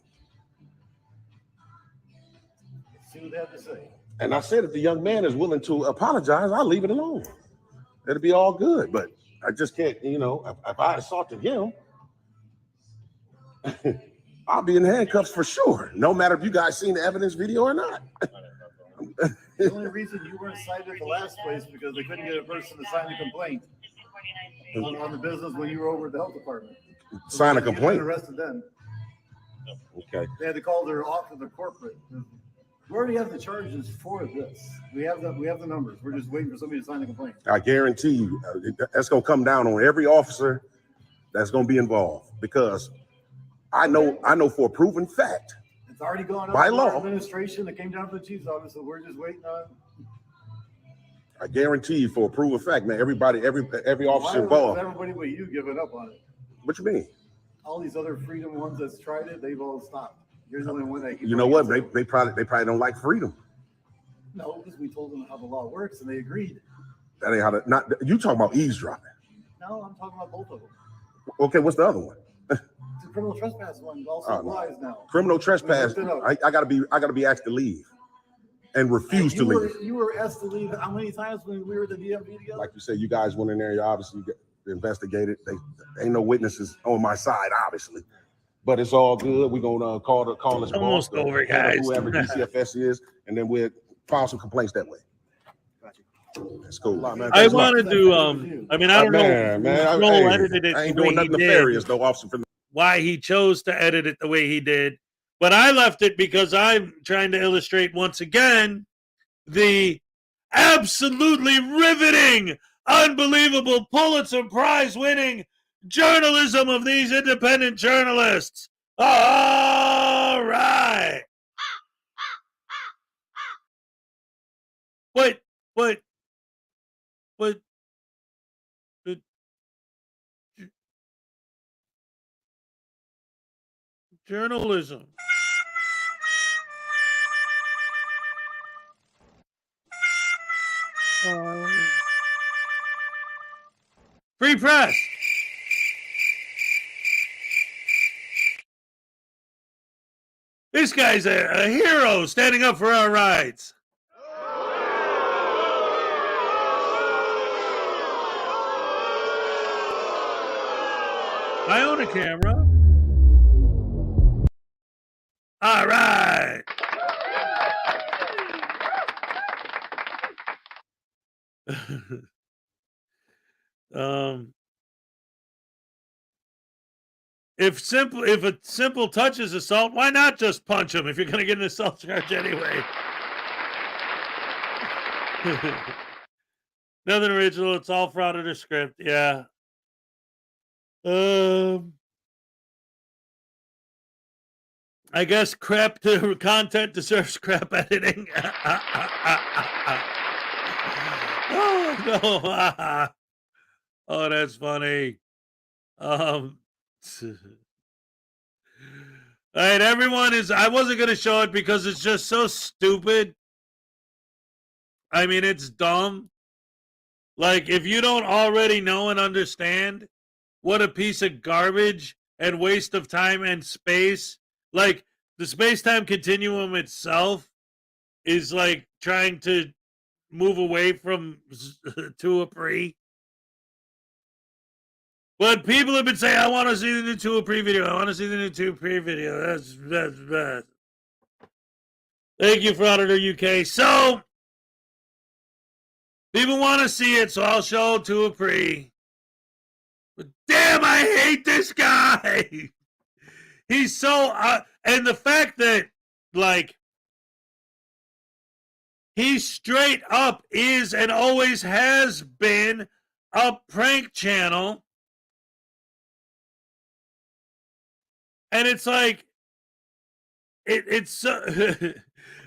See what they have to say. And I said if the young man is willing to apologize, I'll leave it alone. It'll be all good. But I just can't, if I assaulted him, I'll be in handcuffs for sure, no matter if you guys seen the evidence video or not. The only reason you weren't cited at the last place because they couldn't get a person to sign a complaint on the business when you were over at the health department. Sign a You complaint? got arrested then. Okay. They had to call their office, the corporate. We already have the charges for this. We have the numbers. We're just waiting for somebody to sign a complaint. I guarantee you, that's going to come down on every officer that's going to be involved because I know for a proven fact. It's already gone up by to law. our administration. It came down to the chief's office, so we're just waiting on. I guarantee you, for a proven fact, man. Every officer Why involved. is everybody but you giving up on it? What you mean? All these other freedom ones that's tried it, they've all stopped. You're the only one that. You know what? They probably don't like freedom. No, because we told them how the law works, and they agreed. That ain't how to. Not you talking about eavesdropping. No, I'm talking about both of them. Okay, what's the other one? The criminal trespass one also applies now. Criminal trespass. We looked it up. I gotta be asked to leave, and refuse to leave. You were asked to leave how many times when we were at the DMV together? Like you said, you guys went in there. You obviously investigated. They ain't no witnesses on my side, obviously, but it's all good. We're gonna call this Almost boss, over, guys. whoever DCFS is, and then we'll file some complaints that way. It's cool. I want to do. I mean, I don't know. Joel edited it I ain't the way doing nothing he did, nefarious, though, Officer. why he chose to edit it the way he did, but I left it because I'm trying to illustrate once again the absolutely riveting, unbelievable Pulitzer Prize winning journalism of these independent journalists. All right. But journalism. Free press. This guy's a hero standing up for our rights. I own a camera. All right. If a simple touch is assault, why not just punch him if you're going to get an assault charge anyway? Nothing original. It's all Frauditor script. Yeah. I guess crap to content deserves crap editing. Oh no. Oh, that's funny. All right, everyone is. I wasn't going to show it because it's just so stupid. I mean, it's dumb. Like, if you don't already know and understand what a piece of garbage and waste of time and space, like the space-time continuum itself is like trying to move away from to a pre. But people have been saying, I want to see the new 2 pre video. I want to see the new 2 pre video. That's bad. Thank you, Frauditor UK. So, people want to see it, so I'll show 2 pre. But damn, I hate this guy. He's so, and the fact that, like, he straight up is and always has been a prank channel. And it's like, it's so,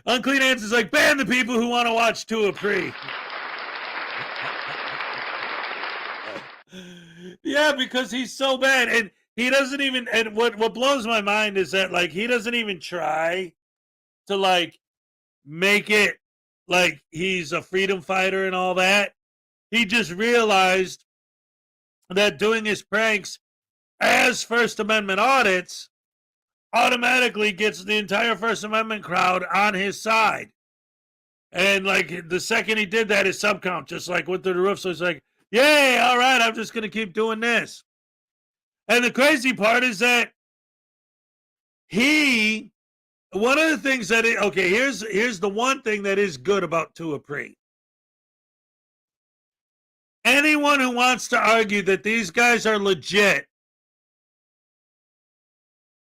Unclean Ants is like, ban the people who want to watch 2 of pre. Yeah, because he's so bad. And he doesn't even, and what blows my mind is that, like, he doesn't even try to, like, make it like he's a freedom fighter and all that. He just realized that doing his pranks as First Amendment audits automatically gets the entire First Amendment crowd on his side. And like the second he did that, his sub count just like went through the roof. So he's like, yay, all right, I'm just going to keep doing this. And the crazy part is that one of the things that, here's the one thing that is good about Tua Pre. Anyone who wants to argue that these guys are legit,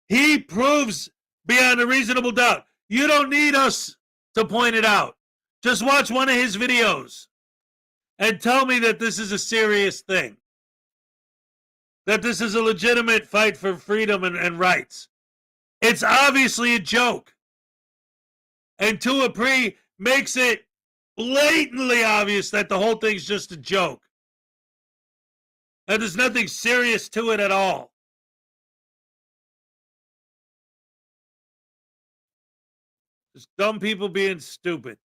he proves beyond a reasonable doubt. You don't need us to point it out. Just watch one of his videos and tell me that this is a serious thing. That this is a legitimate fight for freedom and rights. It's obviously a joke. And Tua Pre makes it blatantly obvious that the whole thing's just a joke. And there's nothing serious to it at all. Just dumb people being stupid.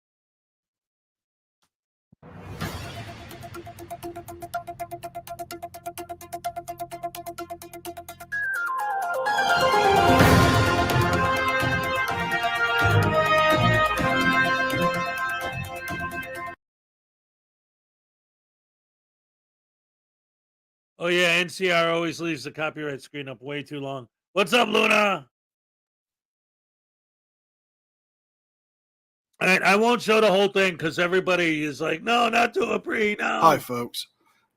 Oh yeah, NCR always leaves the copyright screen up way too long. What's up, Luna? All right, I won't show the whole thing because everybody is like, no, not to a pre, no. Hi, folks.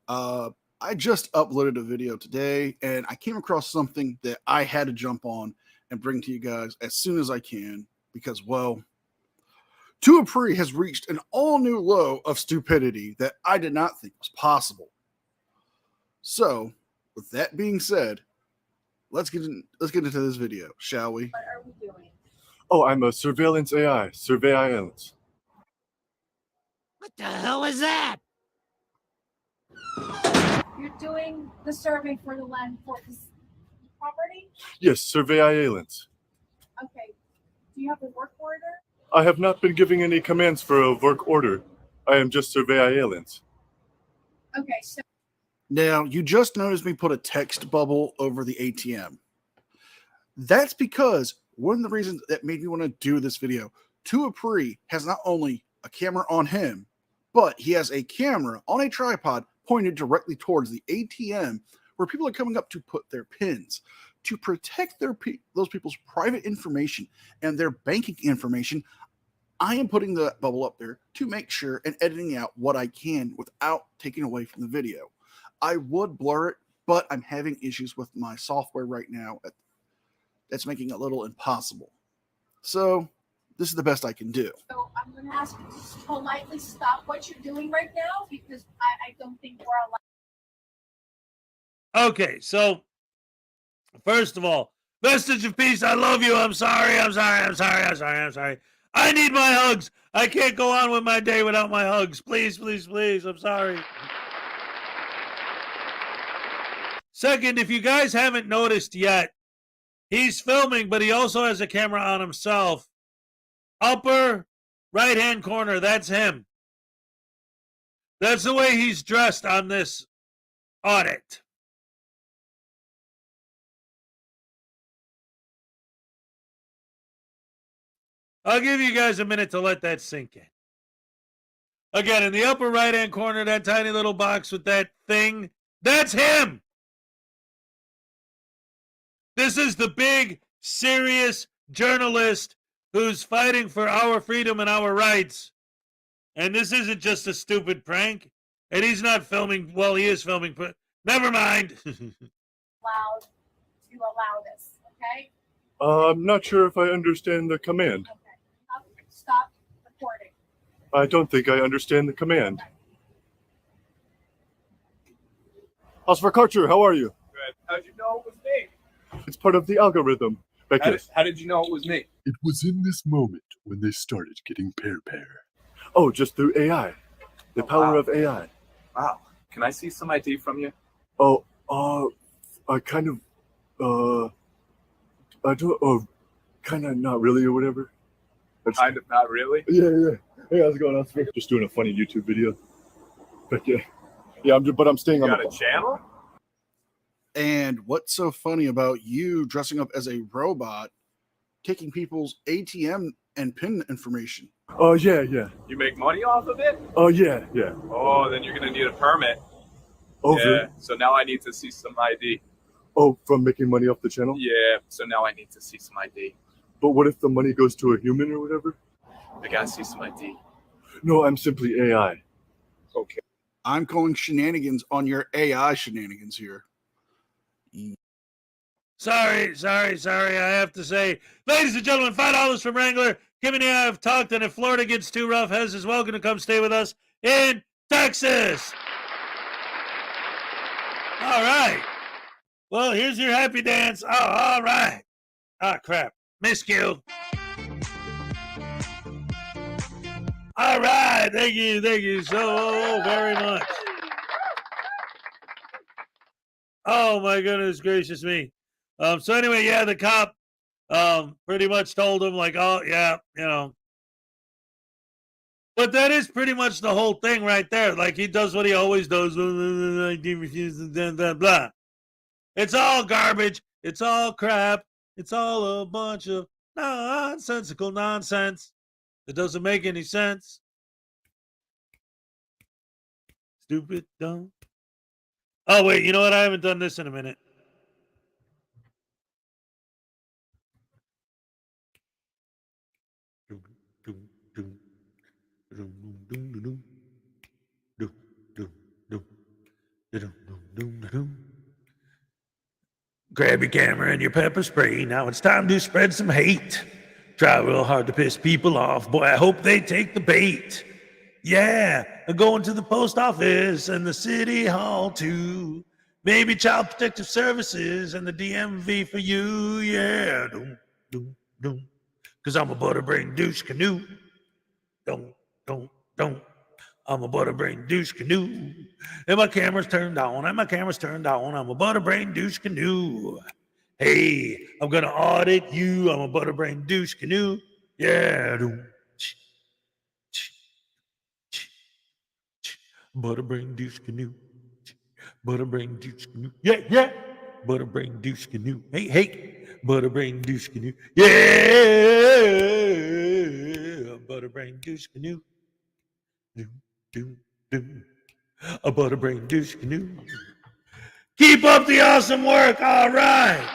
I just uploaded a video today, and I came across something that I had to jump on and bring to you guys as soon as I can because, well, Tuapri has reached an all-new low of stupidity that I did not think was possible. So, with that being said, let's get into this video, shall we? What are we doing? Oh, I'm a surveillance AI, surveillance. What the hell is that? You're doing the survey for the land for this property? Yes, surveillance. Okay. Do you have a work order? I have not been giving any commands for a work order. I am just surveillance. Okay, so Now, you just noticed me put a text bubble over the ATM. That's because one of the reasons that made me want to do this video, Tuapri has not only a camera on him, but he has a camera on a tripod pointed directly towards the ATM where people are coming up to put their pins. To protect those people's private information and their banking information, I am putting the bubble up there to make sure and editing out what I can without taking away from the video. I would blur it, but I'm having issues with my software right now. That's making it a little impossible. So this is the best I can do. So I'm going to ask you to politely stop what you're doing right now because I don't think we're allowed. Okay, so first of all, message of peace. I love you. I'm sorry. I need my hugs. I can't go on with my day without my hugs. Please, please, please. I'm sorry. Second, if you guys haven't noticed yet, he's filming, but he also has a camera on himself. Upper right-hand corner, that's him. That's the way he's dressed on this audit. I'll give you guys a minute to let that sink in. Again, in the upper right-hand corner, that tiny little box with that thing, that's him. This is the big, serious journalist who's fighting for our freedom and our rights. And this isn't just a stupid prank. And he's not filming. Well, he is filming, but never mind. Allowed to allow this, okay? I'm not sure if I understand the command. Stop recording. I don't think I understand the command. Oscar Karcher, how are you? Good. How'd you know it was me? It's part of the algorithm. Becky. How did you know it was me? It was in this moment when they started getting pair. Oh, just through AI. The power of AI. Wow. Can I see some ID from you? Oh, I kind of, I don't, kind of not really or whatever. Kind of not really? Yeah. Hey, how's it going? I'm just doing a funny YouTube video. But yeah, I'm staying on the channel? And what's so funny about you dressing up as a robot, taking people's ATM and PIN information? Oh, yeah. You make money off of it? Oh, yeah. Oh, then you're going to need a permit. Oh, yeah. really? So now I need to see some ID. Oh, from making money off the channel? Yeah. So now I need to see some ID. But what if the money goes to a human or whatever? I got to see some ID. No, I'm simply AI. Okay. I'm calling shenanigans on your AI shenanigans here. Sorry. I have to say, ladies and gentlemen, $5 from Wrangler. Kim and I have talked, and if Florida gets too rough, Hez is welcome to come stay with us in Texas. All right. Well, here's your happy dance. Oh, all right. Ah, crap. Miscue. All right. Thank you so very much. Oh, my goodness gracious me. So anyway, yeah, the cop pretty much told him, like, oh, yeah, you know. But that is pretty much the whole thing right there. Like, he does what he always does. He refuses, blah, blah. It's all garbage. It's all crap. It's all a bunch of nonsensical nonsense. It doesn't make any sense. Stupid, dumb. Oh, wait, you know what? I haven't done this in a minute. grab your camera and your pepper spray. Now it's time to spread some hate. Try real hard to piss people off. Boy, I hope they take the bait. Yeah, I'm going to the post office and the city hall too. Maybe Child Protective Services and the DMV for you. Yeah, doom, doom, doom. Cause I'm a butterbrain douche canoe. Don't. I'm a butterbrain douche canoe. And my camera's turned on. I'm a butterbrain douche canoe. Hey, I'm gonna audit you. I'm a butterbrain douche canoe. Yeah, doom. Butterbrain douche canoe. Butterbrain douche canoe. Yeah. Butterbrain douche canoe. Hey. Butterbrain douche canoe. Yeah. Butterbrain douche canoe. Doom. A butterbrain douche canoe. Keep up the awesome work. All right.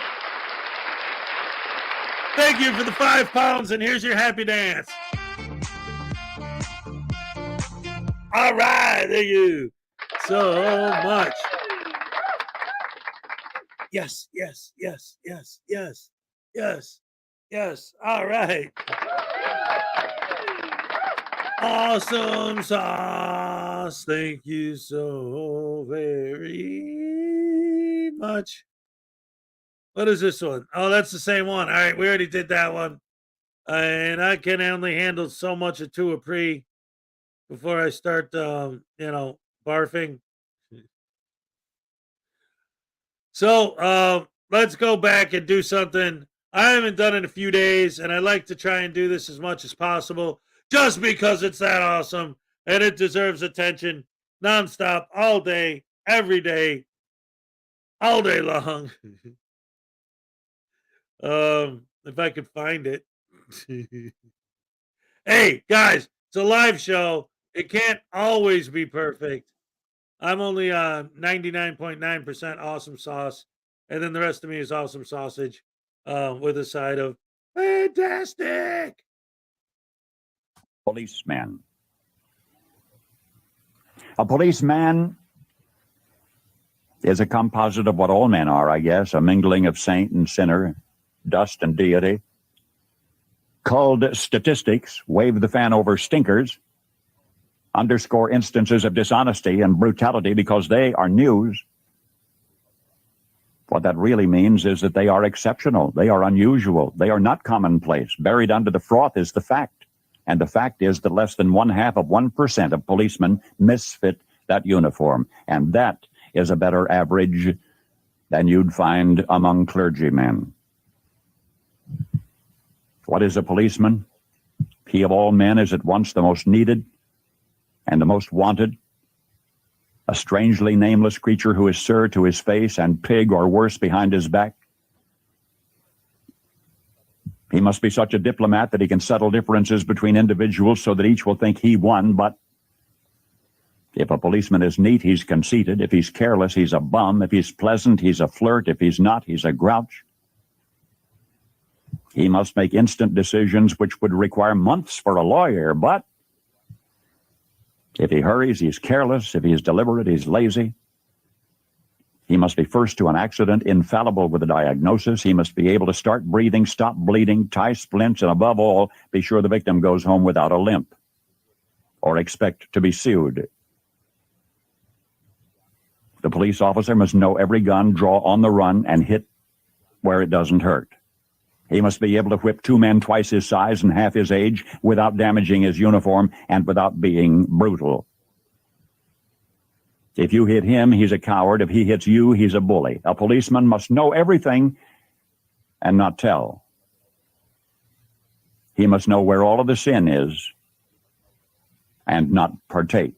Thank you for the 5 pounds, and here's your happy dance. All right, thank you so much. Yes. All right. Awesome sauce. Thank you so very much. What is this one? Oh, that's the same one. All right, we already did that one. And I can only handle so much of two a pre before I start, barfing. So let's go back and do something I haven't done in a few days, and I like to try and do this as much as possible just because it's that awesome and it deserves attention nonstop, all day, every day, all day long. If I could find it. Hey, guys, it's a live show. It can't always be perfect. I'm only 99.9% awesome sauce, and then the rest of me is awesome sausage with a side of fantastic. Policeman. A policeman is a composite of what all men are, I guess, a mingling of saint and sinner, dust and deity. Culled statistics wave the fan over stinkers, underscore instances of dishonesty and brutality because they are news. What that really means is that they are exceptional, they are unusual, they are not commonplace. Buried under the froth is the fact, and the fact is that less than 0.5% of policemen misfit that uniform, and that is a better average than you'd find among clergymen. What is a policeman? He of all men is at once the most needed and the most wanted, a strangely nameless creature who is sir to his face and pig or worse behind his back. He must be such a diplomat that he can settle differences between individuals so that each will think he won, but if a policeman is neat, he's conceited. If he's careless, he's a bum. If he's pleasant, he's a flirt. If he's not, he's a grouch. He must make instant decisions which would require months for a lawyer, but if he hurries, he's careless. If he's deliberate, he's lazy. He must be first to an accident, infallible with a diagnosis. He must be able to start breathing, stop bleeding, tie splints, and above all, be sure the victim goes home without a limp or expect to be sued. The police officer must know every gun, draw on the run, and hit where it doesn't hurt. He must be able to whip 2 men twice his size and half his age without damaging his uniform and without being brutal. If you hit him, he's a coward. If he hits you, he's a bully. A policeman must know everything and not tell. He must know where all of the sin is and not partake.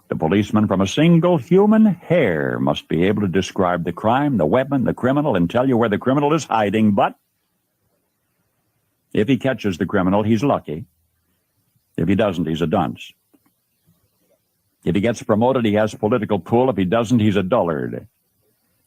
The policeman from a single human hair must be able to describe the crime, the weapon, the criminal, and tell you where the criminal is hiding, but if he catches the criminal, he's lucky. If he doesn't, he's a dunce. If he gets promoted, he has political pull. If he doesn't, he's a dullard.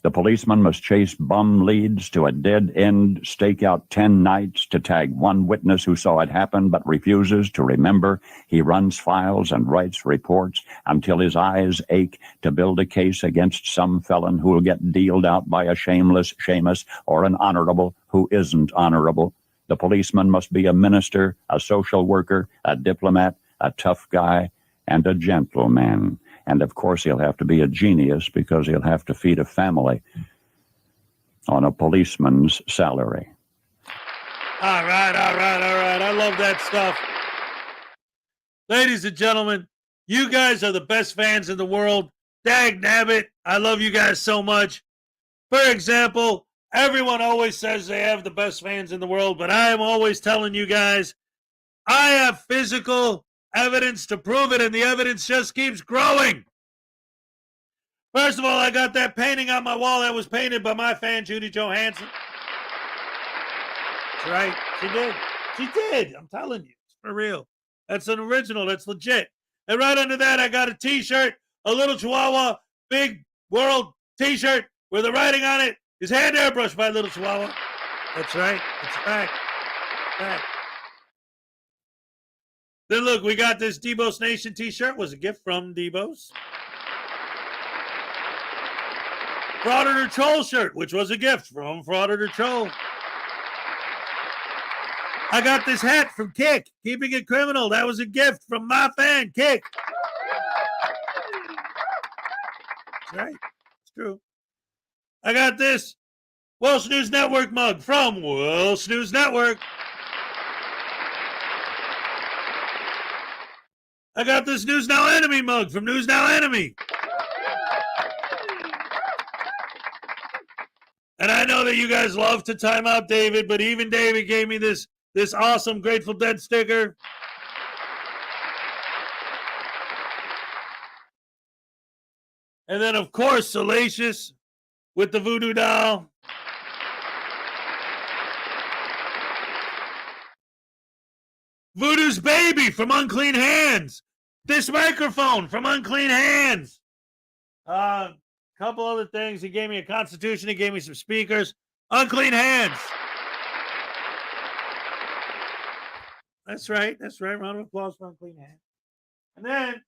The policeman must chase bum leads to a dead end, stake out 10 nights to tag one witness who saw it happen but refuses to remember. He runs files and writes reports until his eyes ache to build a case against some felon who will get dealed out by a shameless Seamus or an honorable who isn't honorable. The policeman must be a minister, a social worker, a diplomat, a tough guy, and a gentleman. And of course, he'll have to be a genius because he'll have to feed a family on a policeman's salary. All right. I love that stuff. Ladies and gentlemen, you guys are the best fans in the world. Dag nabbit, I love you guys so much. For example, everyone always says they have the best fans in the world, but I am always telling you guys, I have physical evidence to prove it, and the evidence just keeps growing. First of all, I got that painting on my wall that was painted by my fan, Judy Johansson. That's right. She did. She did. I'm telling you. It's for real. That's an original. That's legit. And right under that, I got a T-shirt, a little Chihuahua, big world T-shirt with the writing on it is hand airbrushed by Little Chihuahua. That's right. It's a fact. Fact. Then look, we got this Debo's Nation T-shirt. Was a gift from Debo's. Frauditor Troll shirt, which was a gift from Frauditor Troll. I got this hat from Kick, Keeping It Criminal. That was a gift from my fan, Kick. That's right. It's true. I got this Welsh News Network mug from Welsh News Network. I got this News Now Enemy mug from News Now Enemy. And I know that you guys love to time out David, but even David gave me this awesome Grateful Dead sticker. And then, of course, Salacious with the voodoo doll. Voodoo's Baby from Unclean Hands. This microphone from Unclean Hands. Couple other things. He gave me a Constitution. He gave me some speakers. Unclean Hands. That's right. That's right. Round of applause for Unclean Hands. And then,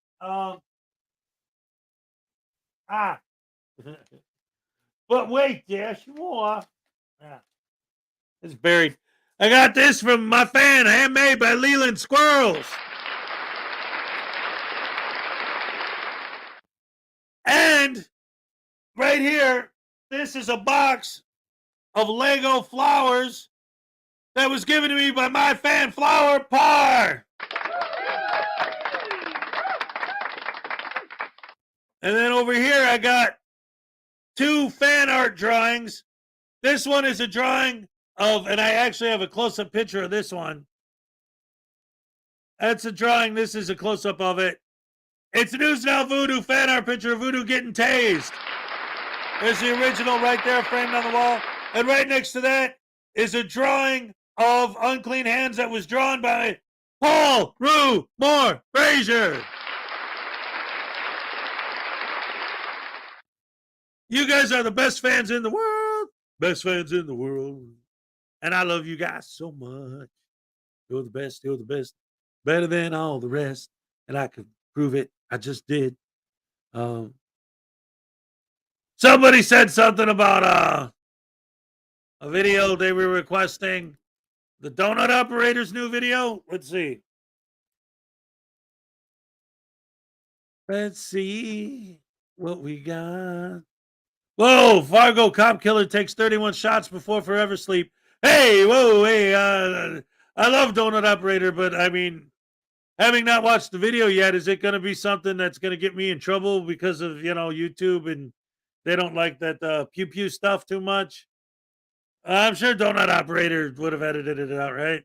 but wait, there's more. Yeah. It's buried. I got this from my fan, handmade by Leland Squirrels. And right here, this is a box of Lego flowers that was given to me by my fan, Flower Par. And then over here, I got 2 fan art drawings. This one is a drawing of, and I actually have a close-up picture of this one. That's a drawing. This is a close-up of it. It's News Now Voodoo fan art picture of Voodoo getting tased. There's the original right there framed on the wall. And right next to that is a drawing of Unclean Hands that was drawn by Paul Rue Moore Frazier. You guys are the best fans in the world. Best fans in the world. And I love you guys so much. You're the best. You're the best. Better than all the rest. And I could prove it. I just did. Somebody said something about a video they were requesting. The Donut Operator's new video. Let's see. Let's see what we got. Whoa, Fargo cop killer takes 31 shots before forever sleep. Hey, whoa, hey, I love Donut Operator, but I mean, having not watched the video yet, is it going to be something that's going to get me in trouble because of, YouTube and they don't like that pew pew stuff too much? I'm sure Donut Operator would have edited it out, right?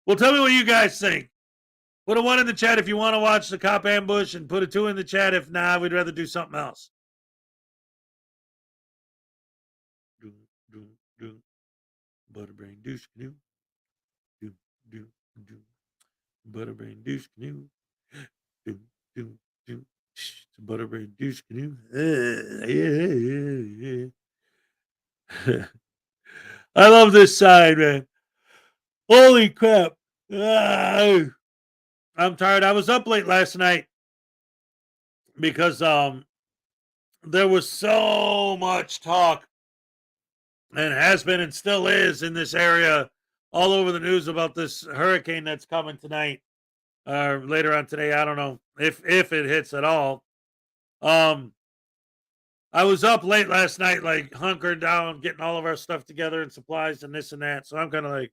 Well, tell me what you guys think. Put a 1 in the chat if you want to watch the cop ambush, and put a 2 in the chat if not, we'd rather do something else. Butterbrain douche canoe. Butterbrain douche canoe. Butterbrain douche canoe. I love this sign, man. Holy crap. Ah, I'm tired. I was up late last night because there was so much talk, and has been and still is in this area, all over the news about this hurricane that's coming tonight or later on today. I don't know if it hits at all. I was up late last night, like hunkering down, getting all of our stuff together and supplies and this and that. So I'm kind of like,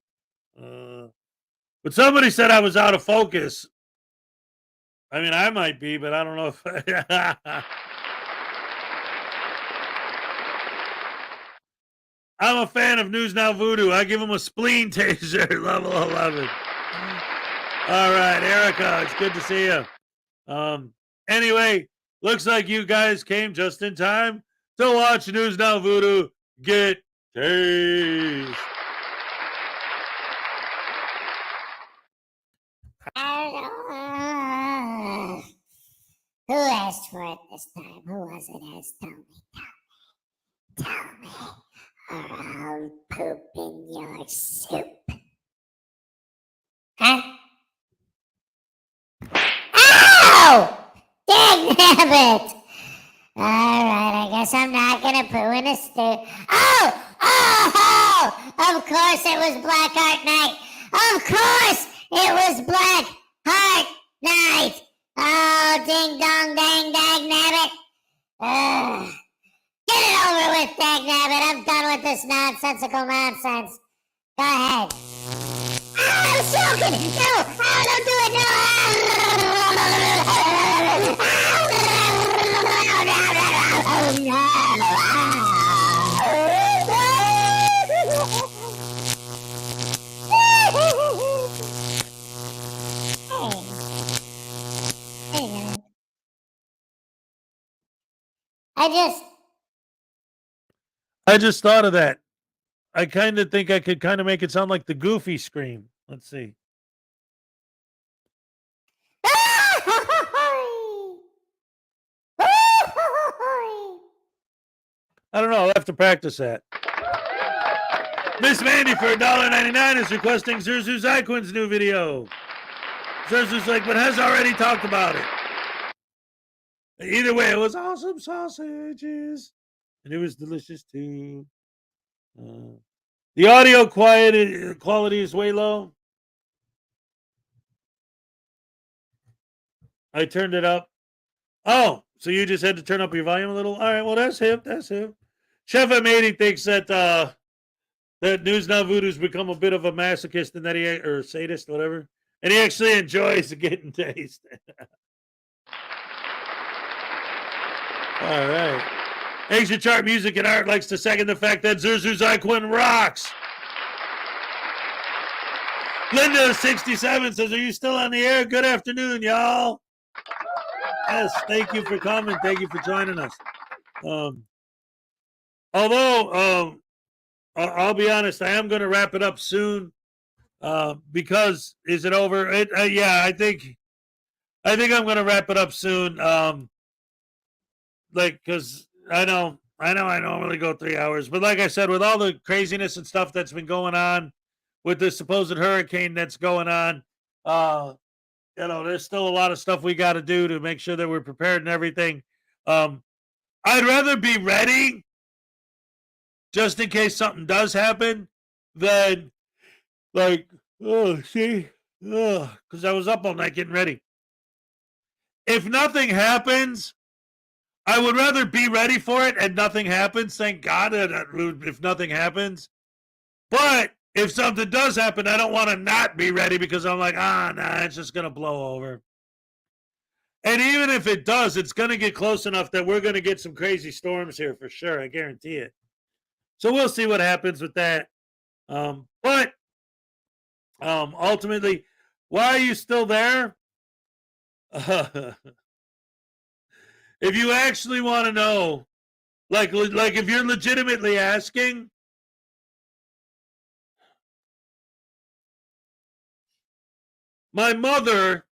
but somebody said I was out of focus. I mean, I might be, but I don't know if. I'm a fan of News Now Voodoo. I give him a spleen taser, level 11. All right, Erica, it's good to see you. Anyway, looks like you guys came just in time to watch News Now Voodoo get tased. Who asked for it this time? Who was it? Tell me. Tell me. Or I'll poop in your soup. Huh? Ow! Dagnabbit! Alright, I guess I'm not gonna poo in a stew. Oh! Of course it was Black Heart Night! Of course it was Black Heart Night! Oh, ding dong dang dagnabbit! Get it over with, dagnabbit! I'm done with this nonsensical nonsense. Go ahead. I'm choking! No! Oh, don't do it! I just thought of that. I kind of think I could kind of make it sound like the Goofy scream. Let's see. I don't know. I'll have to practice that. Miss Mandy for $1.99 is requesting Zurzu Zyquin's new video. Zurzu's like, but has already talked about it. Either way, it was awesome sausages. And it was delicious too. The audio quality is way low. I turned it up. Oh, so you just had to turn up your volume a little? All right, well, that's him. That's him. Chef M80 thinks that that News Now Voodoo's become a bit of a masochist and that or sadist, whatever. And he actually enjoys getting tasted. All right. Asia Chart Music and Art likes to second the fact that Zurzu Zyquin rocks. Linda67 says, are you still on the air? Good afternoon, y'all. Yes, thank you for coming. Thank you for joining us. Although, I'll be honest, I am going to wrap it up soon because is it over? Yeah, I think I'm going to wrap it up soon. Because I know I normally go 3 hours, but like I said, with all the craziness and stuff that's been going on with the supposed hurricane that's going on, there's still a lot of stuff we got to do to make sure that we're prepared and everything. I'd rather be ready just in case something does happen than because I was up all night getting ready. If nothing happens, I would rather be ready for it and nothing happens. Thank God if nothing happens. But if something does happen, I don't want to not be ready because I'm like, nah, it's just going to blow over. And even if it does, it's going to get close enough that we're going to get some crazy storms here for sure. I guarantee it. So we'll see what happens with that. But ultimately, why are you still there? If you actually want to know, like if you're legitimately asking, my mother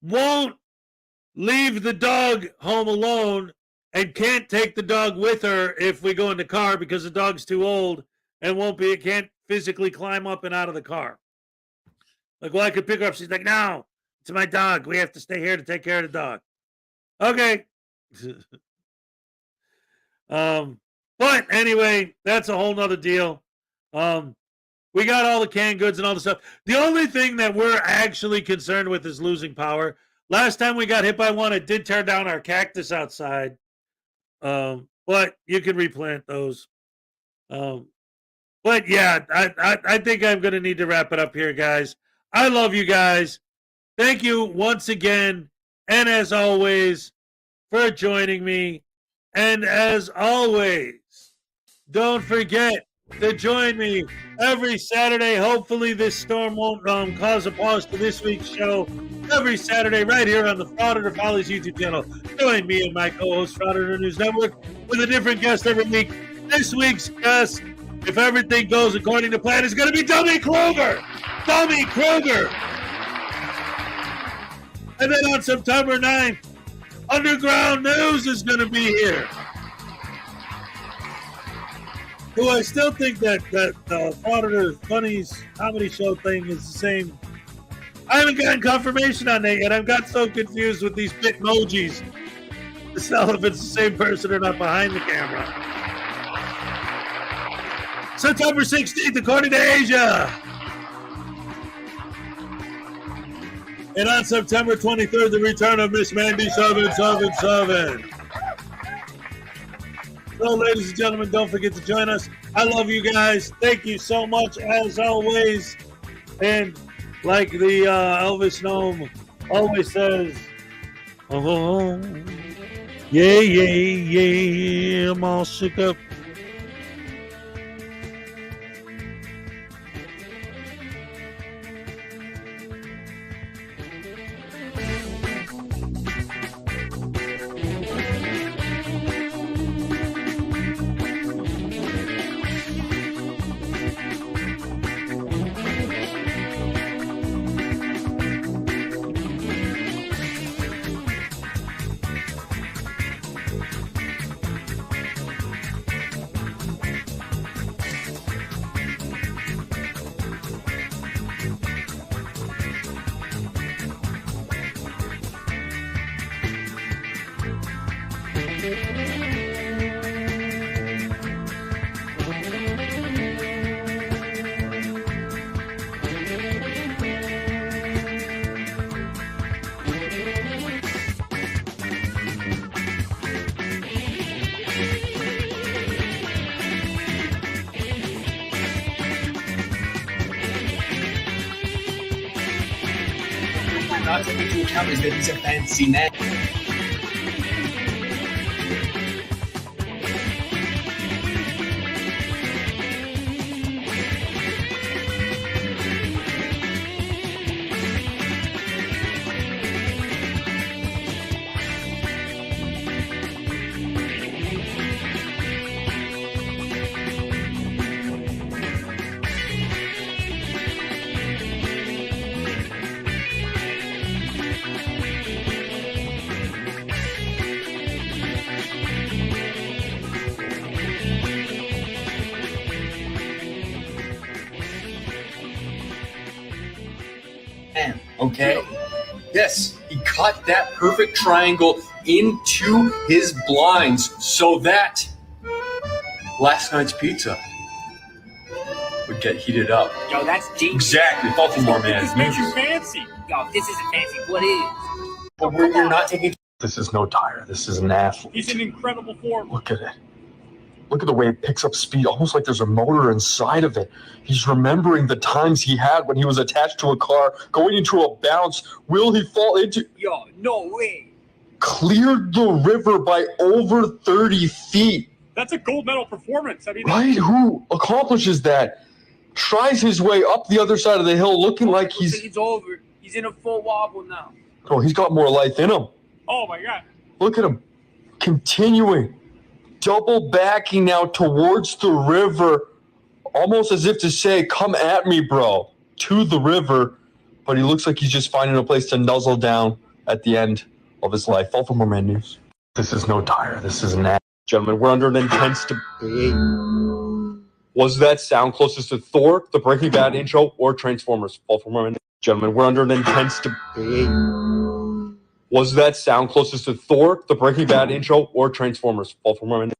won't leave the dog home alone and can't take the dog with her if we go in the car because the dog's too old and can't physically climb up and out of the car. Like, well, I could pick her up. She's like, no, it's my dog. We have to stay here to take care of the dog. Okay. But anyway, that's a whole nother deal. We got all the canned goods and all the stuff. The only thing that we're actually concerned with is losing power. Last time we got hit by one, it did tear down our cactus outside. But you can replant those. But yeah, I think I'm going to need to wrap it up here, guys. I love you guys. Thank you once again. And as always, for joining me. And as always, don't forget to join me every Saturday. Hopefully this storm won't cause a pause to this week's show. Every Saturday right here on the Frauditor Follies YouTube channel. Join me and my co-host, Frauditor News Network, with a different guest every week. This week's guest, if everything goes according to plan, is going to be Dummy Kruger. Dummy Kruger. And then on September 9th, Underground News is going to be here. Who I still think that Frauditor Funnies comedy show thing is the same. I haven't gotten confirmation on that yet. I've got so confused with these Bitmojis to tell if it's the same person or not behind the camera. September 16th, according to Asia. And on September 23rd, the return of Miss Mandy 777. So, ladies and gentlemen, don't forget to join us. I love you guys. Thank you so much, as always. And like the Elvis gnome always says, oh, yeah, yeah, yeah, I'm all shook up. Not taking into account is that he's a fancy man. Okay. Yes, he cut that perfect triangle into his blinds so that last night's pizza would get heated up. Yo, that's genius. Exactly. Baltimore man. This makes you fancy. Yo, this isn't fancy. What is? But you're not taking. This is no tire. This is an athlete. He's in incredible form. Look at it. Look at the way it picks up speed, almost like there's a motor inside of it. He's remembering the times he had when he was attached to a car, going into a bounce. Will he fall into? Yo, no way. Cleared the river by over 30 feet. That's a gold medal performance. I mean, Right? Who accomplishes that? Tries his way up the other side of the hill, looking like he's. It's over. He's in a full wobble now. Oh, he's got more life in him. Oh my God. Look at him. Continuing. Double backing now towards the river, almost as if to say, come at me, bro, to the river. But he looks like he's just finding a place to nuzzle down at the end of his life. Fall for more man news. This is no tire. This is an ad. Gentlemen, we're under an intense debate. Was that sound closest to Thor, the Breaking Bad intro, or Transformers? Fall for more man news. Gentlemen, we're under an intense debate. Was that sound closest to Thor, the Breaking Bad intro, or Transformers? Fall for more man news.